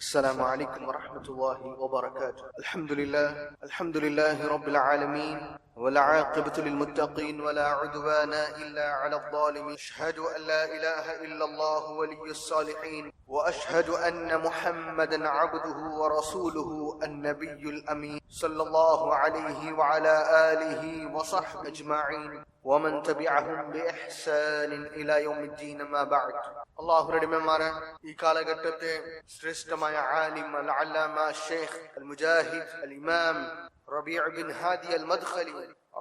السلام عليكم ورحمة الله وبركاته. الحمد لله رب العالمين، والعاقبة للمتقين، ولا عدوان إلا على الظالمين. أشهد أن لا إله إلا الله ولي الصالحين، وأشهد أن محمدا عبده ورسوله النبي الأمين، صلى الله عليه وعلى آله وصحبه أجمعين ومن تبعهم بإحسان إلى يوم الدين. ما بعد. അള്ളാഹുരുടെ അടിമമാരെ, ഈ കാലഘട്ടത്തെ ശ്രേഷ്ഠമായ ആലിം അൽ അല്ലാമ ഷെയ്ഖ് അൽ മുജാഹിദ് അൽ ഇമാം റബീഉ ബിൻ ഹാദി അൽ മദ്ഖലി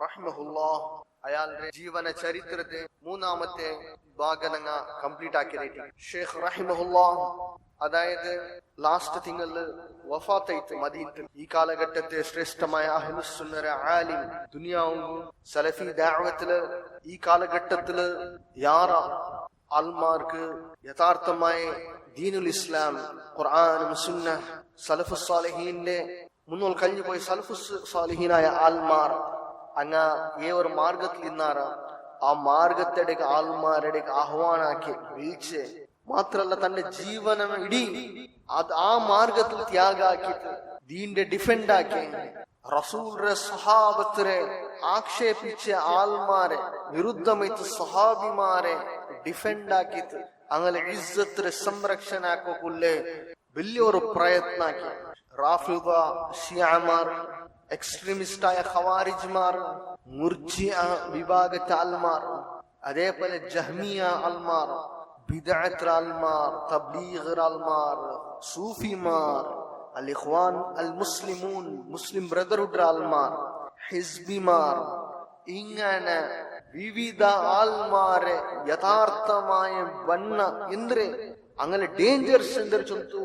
റഹ്മഹുല്ലാഹ് അയാളുടെ ജീവന ചരിത്രത്തെ മൂന്നാമത്തെ ഭാഗം കംപ്ലീറ്റ് ആക്കിയിട്ട് ഷെയ്ഖ് റഹിമഹുല്ലാഹ് അതായത് ലാസ്റ്റ് തിങ്കളില് വഫാത്തായിട്ട് മദീനത്തിൽ. ഈ കാലഘട്ടത്തെ ശ്രേഷ്ഠമായ അഹ്ലുസുന്നഹ് ആലിം ദുനിയാവും സലഫി ദഅവത്തില് ഈ കാലഘട്ടത്തില് യാറാ ആൽമാർക്ക് യഥാർത്ഥമായ ദീനുൽ ഇസ്ലാം, ഖുർആനും സുന്നഹ്, സലഫു സാലിഹീന്റെ മുന്നോൽ കഴിഞ്ഞു പോയ സലഫു സാലിഹീനായ ആൽമാർ അങ്ങ ഒരു മാർഗത്തിൽ നിന്നാറ ആ മാർഗത്തെ ആൽമാരുടെ ആഹ്വാനാക്കി വിളിച്ച് മാത്രല്ല തന്റെ ജീവനം ഇടി ആ മാർഗത്തിൽ ത്യാഗാക്കിയിട്ട് ദീന്റെ ഡിഫെൻഡ് ആക്കി റസൂലുടെ സ്വഹാബത്തിനെ ആക്ഷേപിച്ച ആൽമാരെ വിരുദ്ധമായിട്ട് സ്വഹാബിമാരെ ഡിഫെൻഡ് ആക്കിയിട്ട് അങ്ങനെ ഇസ്സത്തിന് സംരക്ഷണ ആക്കോക്കുള്ളേ വലിയൊരു പ്രയത്ന ആക്കി. റാഫിദ ഷിയമാർ, എക്സ്ട്രീമിസ്റ്റായ ഖവാരിജ്മാർ, മുർജിഅ വിഭാഗത്തെ ആൽമാർ, അതേപോലെ ജഹ്മിയ ആൽമാർ, ബിദ്അത്ത് ആൽമാർ, തബ്ലീഗ് ആൽമാർ, സൂഫിമാർ, അൽ ഇഖ്വാൻ അൽ മുസ്ലിമൂൻ, മുസ്ലിം ബ്രദർഹുഡ് ആൽമാർ, ഹിസ്ബിമാർ, ഇങ്ങനെ വിവിധ ആൽമാരെ യഥാർത്ഥമായ വണ്ണ എന്ದ್ರೆ അങ്ങനെ ഡೇಂಜರ್ಸ್ ಎಂದರ್ಚಂತು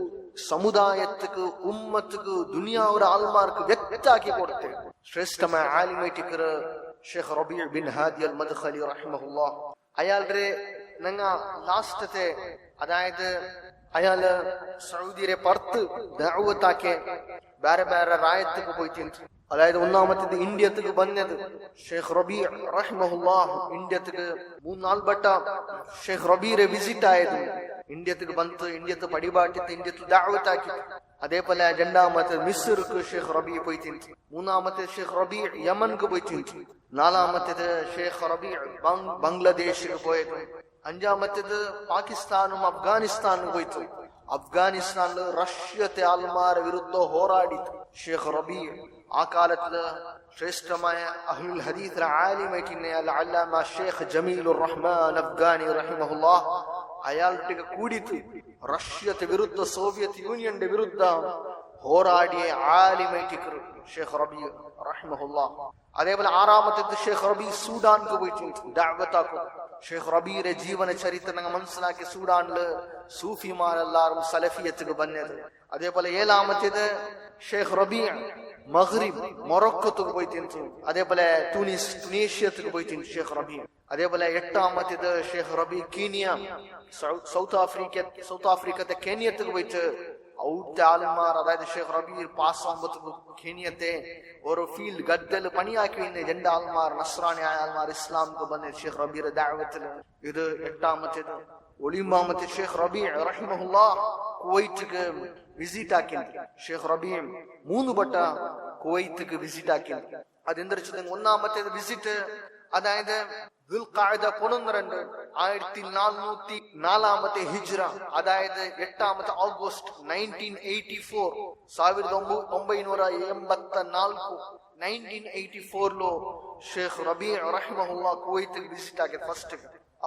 ಸಮುದಾಯಕ್ಕೆ ಉಮ್ಮತ್ಗೆ ದುನಿಯಾವರ ಆಲ್ಮಾರ್ಕ್ ವ್ಯಕ್ತಾಗಿ ಕೊಡುತ್ತೆ. ಶ್ರೇಷ್ಠമായ ആലിമൈറ്റിക്കർ ഷെയ്ഖ് റബീഉ ബിൻ ഹാദി അൽ മദ്ഖലി റഹിമഹുല്ലാഹ് അയാളുടെ നങ്ങ ലാസ്റ്റത്തെ അതായത് അയാള് സൗദിയെ പുറത്ത് ദഅവത്താക്കി ಬೇರೆ ಬೇರೆ ರಾಯತ್ತಿಗೆ പോയിട്ടുണ്ട്. അതായത് ഒന്നാമത്തേത് ഇന്ത്യക്ക് വന്നത് ഷെയ്ഖ് റബീഉ റഹിമഹുല്ലാഹ് ഇന്ത്യക്ക് 3-4 വട്ട ഷെയ്ഖ് റബീറെ വിസിറ്റ് ആയത്. ഇന്ത്യക്ക് വന്ന് ഇന്ത്യത്ത് പടിപാട്ടിട്ട് ഇന്ത്യത്ത് ദഅവത്താക്കി. അതേപോലെ രണ്ടാമത്തെ മിസ്ർക്ക് ഷെയ്ഖ് റബീഉ പോയിട്ടുണ്ട്. മൂന്നാമത്തെ ഷെയ്ഖ് റബീഉ യമൻക്ക് പോയിട്ടുണ്ട്. നാലാമത്തേത് ഷെയ്ഖ് റബീഉ ബംഗ്ലാദേശിക്ക് പോയത്. അഞ്ചാമത്തേത് പാകിസ്ഥാനും അഫ്ഗാനിസ്ഥാനും പോയിട്ട് അഫ്ഗാനിസ്ഥാനില് റഷ്യത്തെ ആൽമാരെ വിരുദ്ധ പോരാടിയിട്ട് ഷെയ്ഖ് റബീഉ ആ കാലത്തില് ശ്രേഷ്ഠമായ അഹ്ലുൽ ഹദീസ് ആലിമായിട്ടിനെ അൽ അല്ലാമ ഷെയ്ഖ് ജമീലുർ റഹ്മാൻ അഫ്ഗാനി റഹിമഹുല്ലാഹ് അയാളുടെ കൂടിയിട്ട് റഷ്യത്തെ വിരുദ്ധ സോവിയറ്റ് യൂണിയന്റെ വിരുദ്ധ പോരാടിയ ആലിമായിട്ടിക്കർ ഷെയ്ഖ് റബീഉ റഹിമഹുല്ലാഹ്. അതേപോലെ ആറാമത്തേത് ഷെയ്ഖ് റബീഉ സൂഡാൻക്ക് പോയിട്ട് ദഅവത്താക്കും. ഷെയ്ഖ് റബീറെ ജീവന ചരിത്രം മനസ്സിലാക്കി സൂഡാനില് സൂഫിമാരെല്ലാരും സലഫിയത്തിക്ക് വന്നത്. അതേപോലെ ഏഴാമത്തേത് ഷെയ്ഖ് റബീഉ മഗ്രിബ് മൊറോക്കോക്ക് പോയിട്ടുണ്ട്. അതേപോലെ തുനീഷ്യത്തിക്ക് പോയിട്ടുണ്ട് ഷെയ്ഖ് റബീഉ. അതേപോലെ എട്ടാമത്തേത് ഷെയ്ഖ് റബീഉ കീനിയ സൗത്ത് ആഫ്രിക്കത്തെ കെനിയത്തിക്ക് പോയിട്ട് ഔട്ട് ആൽമാർ അതായത് ഷെയ്ഖ് റബീഉ പാസ് ആകുമ്പോഴത്തേക്ക് കെനിയത്തെ ഓരോ ഫീൽഡ് ഗദ്ദല് പണിയാക്കി രണ്ട് ആൽമാർ നസ്രാനി ആൽമാർ ഇസ്ലാമിക്ക് വന്നത് ഷെയ്ഖ് റബീറെ ദഅവത്തില്. ഇത് എട്ടാമത്തേത്. ഒളിമാമത്തെ ഷെയ്ഖ് റബീഉ റഹിമഹുല്ലാഹ് കുവൈറ്റിക്ക് വിസിറ്റ് ആക്കിണ്ട്. ഷെയ്ഖ് റബീഉ 3 വട്ട കുവൈറ്റിക്ക് വിസിറ്റ് ആക്കിണ്ട്. അതെന്തറിച്ചത് ഒന്നാമത്തേത് വിസിറ്റ് അതായത് ദുൽഖഅദ 12 1404 ഹിജ്റ അതായത് 8 ഓഗസ്റ്റ് 1984 1984 ഷെയ്ഖ് റബീഉ റഹിമഹുല്ലാഹ് കുവൈറ്റിൽ വിസിറ്റ് ആക്കി ഫസ്റ്റ്.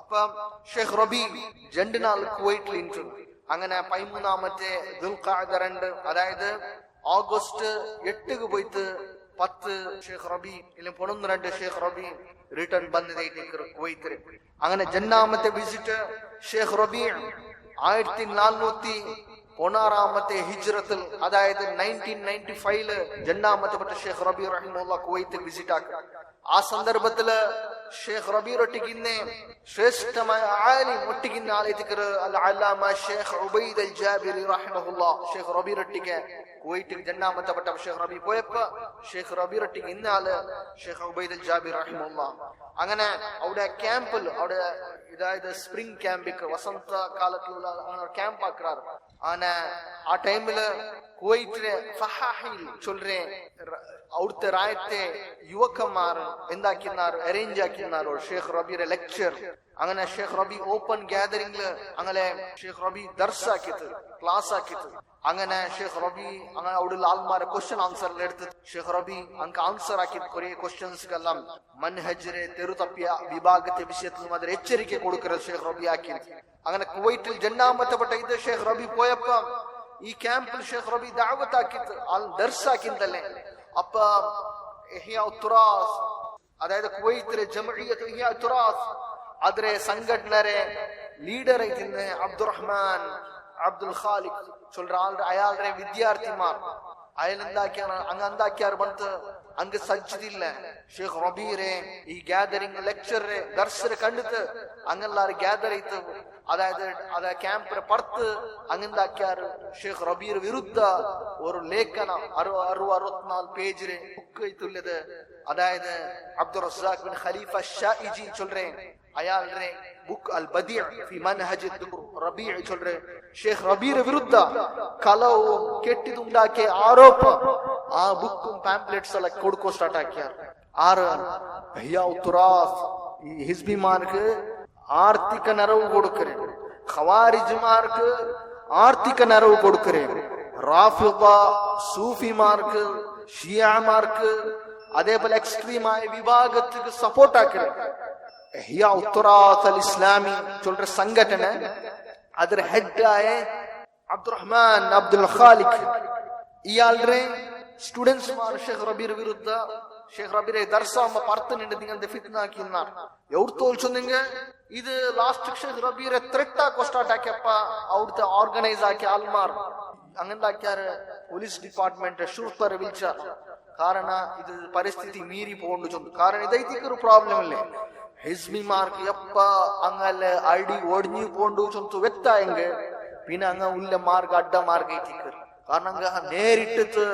അപ്പൊ ഷെയ്ഖ് റബീഉ 2 നാൾ കുവൈറ്റിൽ ഉണ്ട്. അങ്ങനെ 13 ദുൽഖഅദ 2 അതായത് ഓഗസ്റ്റ് 8 പോയിട്ട് 10 ഷെയ്ഖ് റബീഉ 12 ഷെയ്ഖ് റബീഉ റിട്ടേൺ ಬಂದಿದೆ കുവൈത്തിൽ. അങ്ങനെ ജന്നാമത്തെ വിസിറ്റ് ഷെയ്ഖ് റബീഉ 1416 ഹിജ്റത്തിൽ അതായത് 1995 ജന്നാമത്തെ പറ്റ ഷെയ്ഖ് റബീഉ റഹിമഹുല്ലാഹ് കുവൈത്തിൽ വിസിറ്റ് ആക്കി. ആ സന്ദർഭത്തില് ഷെയ്ഖ് റബീഉ ഒട്ടിക്കിന്നെ ശ്രേഷ്ഠമായ ആലിം ഒട്ടിക്കിന്ന ആലയത്തിക്കർ അൽ അല്ലാമ ഷെയ്ഖ് ഉബൈദ് അൽ ജാബിരി റഹിമഹുല്ലാഹ് ഷെയ്ഖ് റബീഉ ഒട്ടിക്ക് കുവൈറ്റിൽ ജന്നാമത്തെ പട്ട ഷെയ്ഖ് റബീഉ പോയപ്പോ ഷെയ്ഖ് റബീഉ ഒട്ടിക്ക് ഇന്നാല് ഷെയ്ഖ് ഉബൈദ് അൽ ജാബിരി റഹിമഹുല്ലാഹ് അങ്ങനെ അവിടെ ക്യാമ്പിൽ അവിടെ ഇതായത് സ്പ്രിംഗ് ക്യാമ്പിക്ക് വസന്ത കാലത്തിലുള്ള ക്യാമ്പ് ആക്കാറ്. ആന ആ ടൈമില് കുവൈറ്റിലെ ഫഹാഹിൽ ചൊല്ലേ അവിടുത്തെ രാജ്യത്തെ യുവക്കന്മാർ എന്താക്കിന്നാർ അറേഞ്ച് ആക്കിന്നാരോ ഷേഖ് റബീറെ ലെക്ചർ. അങ്ങനെ ഷേഖ് റബി ഓപ്പൺ ഗ്യാതറിംഗില് അങ്ങനെ ഷേഖ് റബി ദർസ് ആക്കിയത്, ക്ലാസ് ആക്കിയത്. അങ്ങനെ ഷേഖ് റബി അങ്ങനെ അവിടെയുള്ള ആൾമാരെ ക്വസ്റ്റ്യൻ ആൻസർ എടുത്ത് ഷേഖ് റബി അങ്ങ് ആൻസർ ആക്കിയത് കുറെ ക്വസ്റ്റ്യൻസ്ക്കെല്ലാം മൻഹജിരെ തെരുതപ്പിയ വിഭാഗത്തെ വിഷയത്തിൽ അതിൽ എച്ചരിക്ക കൊടുക്കുന്നത് ഷേഖ് റബി ആക്കി. അങ്ങനെ കുവൈറ്റിൽ ജന്നാമത്തപ്പെട്ട ഇത് ഷേഖ് റബി പോയപ്പോ ഈ ക്യാമ്പിൽ ഷേഖ് റബി ദഅവത്ത് ആക്കിയത് ദർസ് ആക്കിയതല്ലേ. അപ്പൊ ഇഹ്യാ തുറാസ്, അതായത് കുവൈത്തിലെ ജമഇയ്യത്ത് ഇഹ്യാ തുറാസ് ಅದರ ಸಂಘಟನೆ ಲೀಡರ್ ಐತಿಂದೆ ಅಬ್ದುರ್ರಹ್ಮಾನ್ ಅಬ್ದುಲ್ ಖಾಲಿಕ್ சொல்ற ಅಯಾಲ್ರೆ ವಿದ್ಯಾರ್ಥಿಮಾರ್ ಅಯಲಂದಾಕ್ಯಾರ ಅಂಗಂದಾಕ್ಯಾರ ಬಂತ ಅಂಗ ಸಜ್ಜಿದಿಲ್ಲ ಶೇಖ್ റബീറെ ഈ ഗ്യാതറിംഗ് ലെക്ചർ ദർശന കണ്ടിട്ട് അങ്ങെല്ലാരും ഗ്യാദർ ചെയ്ത് അതായത് അത ക്യാമ്പിന് പുറത്ത് അങ്ങെന്താക്കിയാറ് ഷേഖ് റബീർ വിരുദ്ധ ഒരു ലേഖന 64 പേജില് ബുക്ക് ഇട്ടുള്ളത്. അതായത് അബ്ദുർ റസാഖ് ബിൻ ഖലീഫ ഷാഇജി ചൊല്ലേ അയാളുടെ ബുക്ക് അൽ ബദീഅ ഫി മൻഹജ് റബീഅ ചൊല്ലേ ഷേഖ് റബീർ വിരുദ്ധ കലവും കെട്ടിതുണ്ടാക്കിയ ആരോപ ആ ബുക്കും പാംപ്ലെറ്റ്സ് എല്ലാം കൊടുക്കോ സ്റ്റാർട്ട് ആക്കിയാർ. ആറ് ഇഹ്യാ തുറാസ് ഈ ഹിസ്ബിമാർക്ക് ആർത്ഥിക ನೆರವು കൊടുക്കരെ, ഖവാരിജ്മാർക്ക് ആർത്ഥിക ನೆರವು കൊടുക്കരെ, റാഫിദ സൂഫിമാർക്ക് ഷിയാമാർക്ക് അതേപോലെ എക്സ്ട്രീമായ വിഭാഗത്തിന് സപ്പോർട്ട് ആക്കരെ. ഇഹ്യാ തുറാസ് അൽ ഇസ്ലാമി ചൊല്ലുന്ന സംഘടന ಅದರ ಹೆಡ್ ആയ അബ്ദുറഹ്മാൻ അബ്ദുൽ ഖാലിക് ഇയാളുടെ സ്റ്റുഡൻസ് ഷേഖ് റബീർ വിരുദ്ധ ഷേഖ് റബീറെ ദർസാമ പറത്തുന്നുണ്ട് നിങ്ങൾ ഫിത്ന ആക്കിന്നാർ. എവിടെ തോൽച്ചൊന്നെങ്ക ഇത് ലാസ്റ്റ് ഷേഖ് റബീറെ ത്രെട്ട് ആക്കോ സ്റ്റാർട്ട് ആക്കിയപ്പ അവിടുത്തെ ഓർഗനൈസ് ആക്കിയ ആൾമാർ അങ്ങനെന്താക്കിയാറ് പോലീസ് ഡിപ്പാർട്ട്മെന്റ് ഷൂർപ്പറെ വിളിച്ചാർ. കാരണ ഇത് പരിസ്ഥിതി മീറി പോകണ്ടു ചൊന്നു. കാരണം ഇതൈത്തിക്കൊരു പ്രോബ്ലം ഇല്ലേ, ഹിസ്ബിമാർക്ക് എപ്പ അങ്ങല്ല അടി ഒടിഞ്ഞു പോണ്ടു ചൊന്നു വ്യക്തായെങ്ക പിന്നെ അങ്ങ ഉള്ള മാർഗ അഡ്ഡ മാർഗ ഇത്തിക്കർ. കാരണം അങ്ങ നേരിട്ട്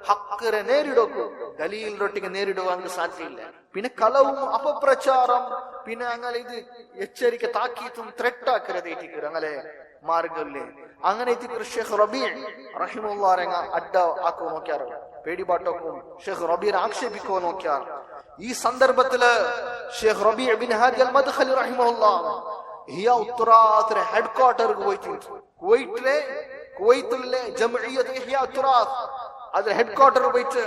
ഹക്കറെ നേരിടോക്കു ദലീലിനൊട്ടിಗೆ നേരിടുവാൻ സാധ്യമില്ല. പിന്നെ കലവും അപപ്രചാരം പിന്നെ അങ്ങനെ ഇത് എച്ചരിക്ക താക്കീത്തും ത്രെട്ട് ആക്കരുത് ഇത്തിക്കർ അങ്ങനെ മാർഗല്ലേ. അങ്ങനെ ഇത്തിക്കർ ഷേഖ് റബീ റഹിമഹുല്ലാഹ് അഡ്ഡ ആക്കോ നോക്കിയാറ്, പേടിപാട്ടോക്കും ഷേഖ് റബീർ ആക്ഷേപിക്കോ നോക്കിയാർ. ഈ സന്ദർഭത്തില് ഷേഖ് റബീ ബിൻ ഹാദി അൽ മദ്ഖലി റഹിമഹുല്ലാഹ് ഇഹ്യാ തുറാസിന്റെ ഹെഡ് ക്വാർട്ടർക്ക് പോയിട്ട് കുവൈത്തിലെ ജംഇയ്യത്ത് ഇഹ്യാ തുറാസ് അതിന്റെ ഹെഡ് ക്വാർട്ടർ പോയിട്ട്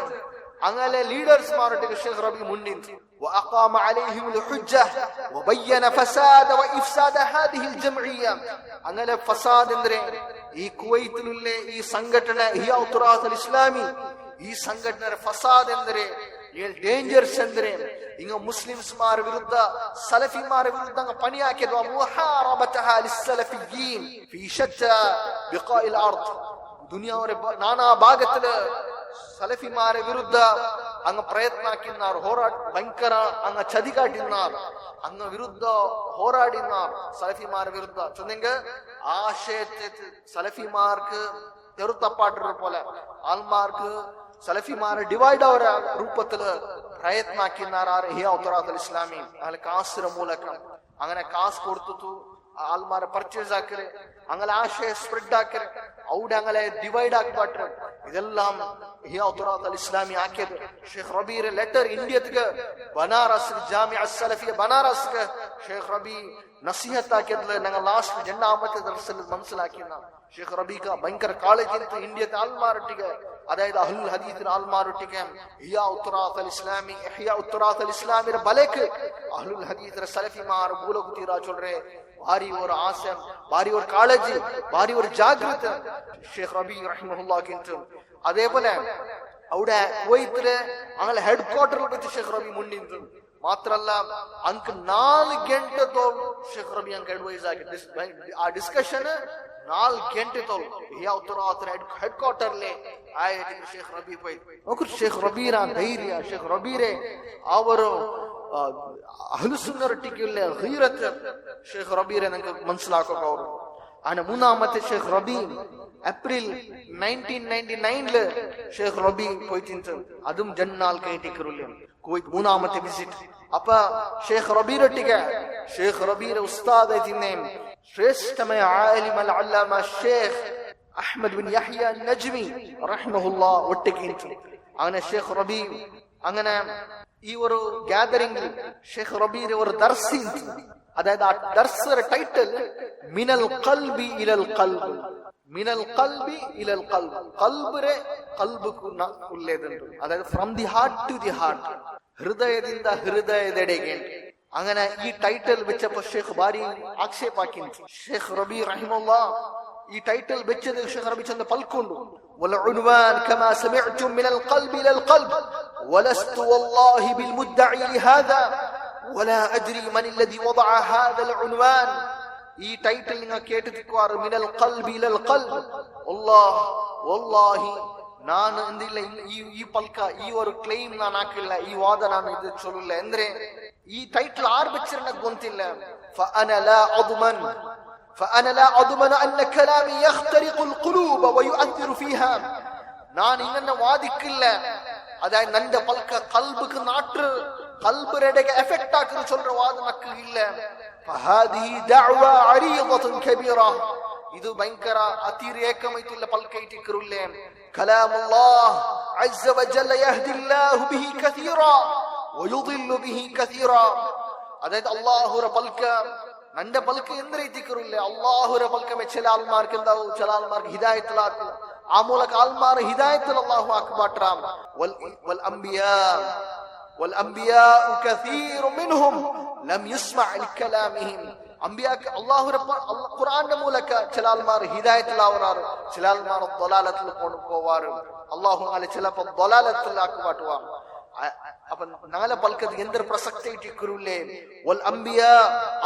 അങ്ങനെ ലീഡേഴ്സ് മാരുടെ ഷേഖ് റബീ മുന്നിൽ وأقام عليهم الحجة وبين فساد وإفساد هذه الجمعية. അങ്ങനെ ഫസാദ് എന്തേ ഈ കുവൈത്തിലെ ഈ സംഘടന ഇഹ്യാ തുറാസ് അൽ ഇസ്ലാമി ഈ സംഘടന ഫസാദ് എന്തേ ಡೇಂಜರ್ಸ್ ಅಂದ್ರೆ ಹಿಂಗ ಮುಸ್ಲಿಮ್ಸ್ಮಾರ ವಿರುದ್ಧ ಸಲಫಿಮಾರ ವಿರುದ್ಧ ಪಣಿಯಾಕಿದ್ವ ಮುಹಾರಬತಹ ಲಿಸ್ಸಲಫಿಯೀನ್ ಫೀ ಶತ್ತಾ ಬಿಖಾಯಿಲ್ ಅರ್ದ್. ದುನಿಯಾವರ ನಾನಾ ಭಾಗത്തില് സലഫിമാരെ വിരുദ്ധ അങ്ങ് പ്രയത്നാക്കിന്നാർ, ഭയങ്കര അങ്ങ് ചതികാട്ടിന്നാർ, അങ്ങ് വിരുദ്ധ പോരാടിന്നാർ സലഫിമാരെ വിരുദ്ധ ചൊന്നെങ്ക ആശയത്തെ സലഫിമാർക്ക് തെറുത്തപ്പാട്ടിനെ പോലെ ആൾമാർക്ക് സലഫിമാരെ ഡിവൈഡ് അവರ ರೂಪത്തിൽ പ്രയത്നാക്കിന്നാർ ഇഹ്യാ തുറാസ് അൽ ഇസ്ലാമി അങ്ങനെ കാസിರ ಮೂಲಕ അങ്ങനെ കാസ് കൊടുത്തു ആൾമാരെ പർച്ചേസ് ആക്കರೆ അങ്ങനെ ആശയ സ്പ്രെഡ് ആക്കರೆ അവിടെ അങ്ങനെ ഡിവൈഡ് ആക്കിപ്പാട്ടെ ഇതെല്ലാം ഇഹ്യാ തുറാസ് അൽ ഇസ്ലാമി ആക്കിയത്. ഷേഖ് റബീറെ ലെറ്റർ ഇന്ത്യക്ക് ബനാറസ് ജാമിഅ സലഫിയ ബനാറസ് ഷേഖ് റബീ നസീഹത്ത് ആക്കിയതിൽ ഞങ്ങൾ ലാസ്റ്റ് രണ്ടാമത്തെ ദർസിൽ മനസ്സിലാക്കിയ ഷേഖ് റബീക ഭയങ്കര കാളേജിൽ ഇന്ത്യത്തെ ആൾമാരൊട്ടിಗೆ അതായത് അഹ്ലുൽ ഹദീസിന്റെ ആൾമാരൊട്ടിಗೆ ഇഹ്യാ തുറാസ് അൽ ഇസ്ലാമി ഇഹ്യാ തുറാസ് അൽ ഇസ്ലാമിയുടെ ബലേക്ക് അഹ്ലുൽ ഹദീസിന്റെ സലഫിമാർ ബൂലകുതീറാ ചൊല്ലേ ഭാരി ഒരു ആശയം, ഭാരി ഒരു കാളേജ്, ഭാരി ഒരു ജാഗ്രത ഷേഖ് റബീ റഹിമഹുല്ലാഹിന്റെ. അതേപോലെ അവിടെ കുവൈത്തിലെ അങ്ങനെ ഹെഡ് ക്വാർട്ടറിൽ വെച്ച് ഷേഖ് റബീ മുന്നിൽ മാത്രല്ല ಅಂಕ 4 ಗಂಟೆ ತೋಲ್ ഷേഖ് റബീ ಅಂಕ ಅಡ್ವೈಸ್ ಆಗಿ ಆ ಡಿಸ್ಕಷನ್ 4 ಗಂಟೆ ತೋಲ್ ಇಹ್ಯಾ ತುರಾಸ್ ಹೆಡ್ ಕ್ವಾರ್ಟರ್ಲೆ ಆಯ್ತು ഷേഖ് റബീ പോയി നോക്കൂ. ഷേഖ് റബീರ ധൈರ್ಯ ഷേഖ് റബീറെ ಅವರು അഹ്ലുസുന്നറട്ടിക്കുള്ള ഗീറത്ത് ഷേഖ് റബീറെ നിങ്ങൾക്ക് മനസ്സിലാക്കുക. ಅವರು അങ്ങനെ മൂന്നാമത്തെ ഷേഖ് റബീ ഏപ്രിൽ 1999 ഷേഖ് റബീ പോയിട്ട് അതും ജന്നാൽ കയറ്റിക്കറില്ല കുവൈറ്റ് മൂന്നാമത്തെ വിസിറ്റ്. അപ്പൊ ഷേഖ് റബീറൊട്ടിಗೆ ഷേഖ് റബീറെ ഉസ്താദ് ಶ್ರೇಷ್ಠಮಯ ಆಲಿಮ್ ಅಲ್ ಅಲ್ಲಾಮ ಶೇಖ್ അഹ്മദ് ബിൻ യഹ്യ നജ്മി റഹ്മഹുല്ലാ ഒറ്റയ്ക്ക്. അങ്ങനെ ഷെയ്ഖ് റബീ അങ്ങനെ ഈ ഒരു ഗ്യാദറിംഗിൽ ഷെയ്ഖ് റബീയുടെ ഒരു ദർസ്, അതായത് ആ ദർസിന്റെ ടൈറ്റിൽ മിനൽ ഖൽബി ഇലൽ ഖൽബ്, മിനൽ ഖൽബി ഇലൽ ഖൽബ്, ഖൽബിരെ ഖൽബുക്ക് ഉള്ളേതുണ്ട്, അതായത് from the heart to the heart, ഹൃദയದಿಂದ ഹൃദയದೆಡೆಗೆ. അങ്ങനെ ഈ ടൈറ്റിൽ വെച്ചപ്പോൾ ഷെയ്ഖ് ബാരി ആക്ഷേപാക്കി. ഷെയ്ഖ് റബീ റഹിമഹുല്ലാ ഈ ടൈറ്റിൽ വെച്ചത് ഷെയ്ഖ് റബീ ചെന്ന് പൽക്കൊണ്ടു. والعنوان كما سمعتم من القلب الى القلب ولست والله بالمدعي لهذا ولا ادري من الذي وضع هذا العنوان. ഈ ടൈറ്റിൽ നിങ്ങൾ കേട്ടിരിക്കുവാർ മിനൽ ഖൽബി ഇലൽ ഖൽബ്. വല്ലാഹി ನಾನು ಎಂದಿಲ್ಲ ಈ ಪಲ್ಕ ಈ ಒಂದು ಕ್ಲೈಮ್ ನಾನು ಹಾಕಿಲ್ಲ, ಈ ವಾದ ನಾನು ಇದು ಚೊಲ್ಲಿಲ್ಲ. ಅಂದ್ರೆ ಈ ಟೈಟಲ್ ಆರ್ ಬೆಚ್ಚರ ನನಗೆ ಗೊತ್ತಿಲ್ಲ. فأنا لا أضمن أن كلامي يخترق القلوب ويؤثر فيها. ನಾನು ಇನ್ನನ್ನ ವಾದಿಕ್ಕಿಲ್ಲ, ಅದಾಯ ನಂದ ಪಲ್ಕ ಕಲ್ಬಕ್ಕೆ ನಾಟ್ರು ಕಲ್ಬರೆಡೆಗೆ ಎಫೆಕ್ಟ್ ಹಾಕಿದ್ರು ಚೊಲ್ರ ವಾದ ನಕ್ಕ ಇಲ್ಲ. فهذه دعوة عريضة كبيرة. ಇದು ಭಯಂಕರ ಅತಿರೇಕಮೈತಿಲ್ಲ ಪಲ್ಕ ಇಟ್ಟಿಕ್ಕರುಲ್ಲೇ. كلام الله عز وجل يهدي الله به كثيرا ويضل به كثيرا. അതായത് അല്ലാഹുര പൽക നന്റെ പൽക എന്തിരിക്കുറില്ല. അല്ലാഹുര പൽക മെ ചില ആൾമാർക്ക് എന്താവും, ചില ആൾമാർക്ക് ഹിദായത്തുലാക്കും. ആ മൂലക ആൾമാർ ഹിദായത്തുൽ അല്ലാഹു അക്ബാട്രാം. വൽ അംബിയാ കസീറു മിൻഹും ലം യസ്മഅ ലികലാമിഹിം. അംബിയാക്ക് അല്ലാഹുര ഖുർആന്റെ മൂലക ചില ആൾമാർ ഹിദായത്തുലാവറാറ്, ചില ആൾമാർ ദലാലത്തിൽ പോവാറ്. അല്ലാഹു അല ചിലപ്പോൾ ദലാലത്തിൽ ആക്കുവാട്ടുവാ. അപ്പൊ നാളെ പൽക്കത് എന്തൊരു പ്രസക്തി ഇട്ടിക്കുരുല്ലേ.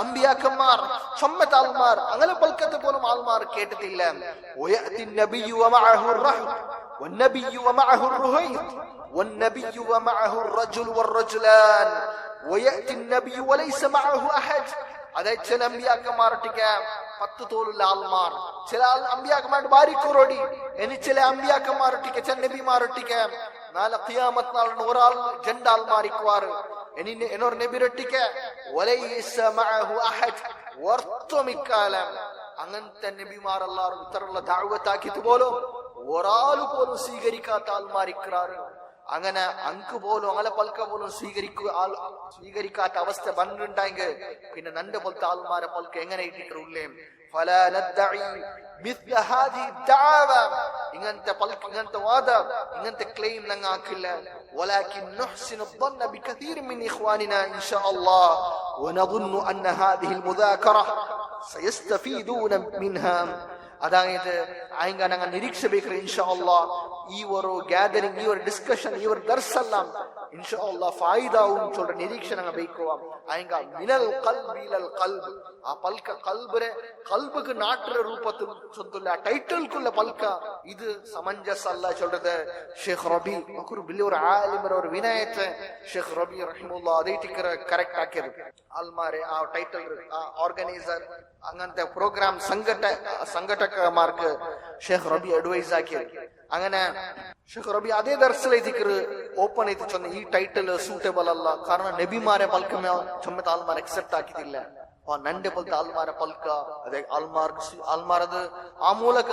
അമ്പിയാക്കന്മാർ ചൊമ്മത്ത് ആൾമാർ അങ്ങനെ പൽക്കത്ത് പോലും ആൾമാർ കേട്ടിട്ടില്ല. അതായത് ചില അമ്പിയാക്കന്മാരൊട്ടിക്ക് 10 തോലുള്ള ആൾമാർ, ചില അമ്പിയാക്കന്മാരുടെ ബാരിക്കോറോടി, ഇനി ചില അമ്പിയാക്കന്മാരൊട്ടിക്ക് ചില നബിമാരൊട്ടിക്ക് നാളെ ഖിയാമത്ത് നാളിന് ഒരാൾ ജണ്ടാൽ മാറിക്കുവാറ്. എന്നൊരു നബിരൊട്ടിക്ക് വർത്തമിക്കാലം അങ്ങനത്തെ നബിമാരെല്ലാരും ഇത്തരമുള്ള ദഅവത്താക്കിയത് പോലും ഒരാൾ പോലും സ്വീകരിക്കാത്ത ആൾമാരിക്കാറ്. അങ്ങനെ അങ്ക് പോലും അങ്ങനെ പൽക്ക പോലും സ്വീകരിക്കാത്ത അവസ്ഥ വന്നിട്ടുണ്ടെങ്കിൽ പിന്നെ നന്റെ പോലത്തെ ആൾമാരെ പൽക്ക എങ്ങനെ ഇട്ടിട്ടുള്ളേ. ഇങ്ങനത്തെ പൽക്ക ഇങ്ങനത്തെ വാദ ഇങ്ങനത്തെ ക്ലെയിം ഞങ്ങൾ ആക്കില്ല. ولكن نحسن الظن بكثير من إخواننا إن شاء الله ونظن أن هذه المذاكرة سيستفيدون منها. അതായത് അയങ്ക ഞങ്ങൾ നിരീക്ഷ ഇൻഷാ അല്ലാഹ് ഈ ഒരു ഗ്യാദറിംഗ്, ഈ ഒരു ഡിസ്കഷൻ, ഈ ഒരു ദർസെല്ലാം ഇൻഷാ അല്ലാഹ് ഫായിദാവും ചൊല്ല നിരീക്ഷണങ്ങൾ ബൈക്കുവാം. അയങ്ക മിനൽ ഖൽബി ഇലൽ ഖൽബ്, ആ പൽക ഖൽബിനെ ഖൽബുക്ക് നാട്ടുற രൂപത്തിൽ ചൊല്ലുല്ല ടൈറ്റിൽക്കുള്ള പൽക. ഇത് സമഞ്ജസ അല്ല ചൊല്ലത്. ഷെയ്ഖ് റബീ ഒരു വലിയ ഒരു ആലിമർ ഒരു വിനയത്തെ ഷെയ്ഖ് റബീ റഹിമഹുല്ലാഹ് അതേറ്റിക്കര കറക്റ്റ് ആക്കിയത്. ആൾമാരെ ആ ടൈറ്റിൽ ഓർഗനൈസർ അങ്ങനത്തെ പ്രോഗ്രാം സംഘടകമാർക്ക് ഷെയ്ഖ് റബീ അഡ്വൈസ് ആക്കിയത്. അങ്ങനെ ഷെയ്ഖ് റബീ അതേ ദർസിലേക്ക് ഓപ്പൺ ആയിട്ട് ചൊന്ന ഈ ടൈറ്റിൽ സൂട്ടബിൾ അല്ല. കാരണം നബിമാരെ പൽക്കമേ ചൊമ്മത്തെ ആൾമാർ അക്സെപ്റ്റ് ആക്കിയിട്ടില്ല. നന്റെ പോലത്തെ ആൾമാരെ പൽക്ക അതെ ആൾമാരത് ആ മൂലക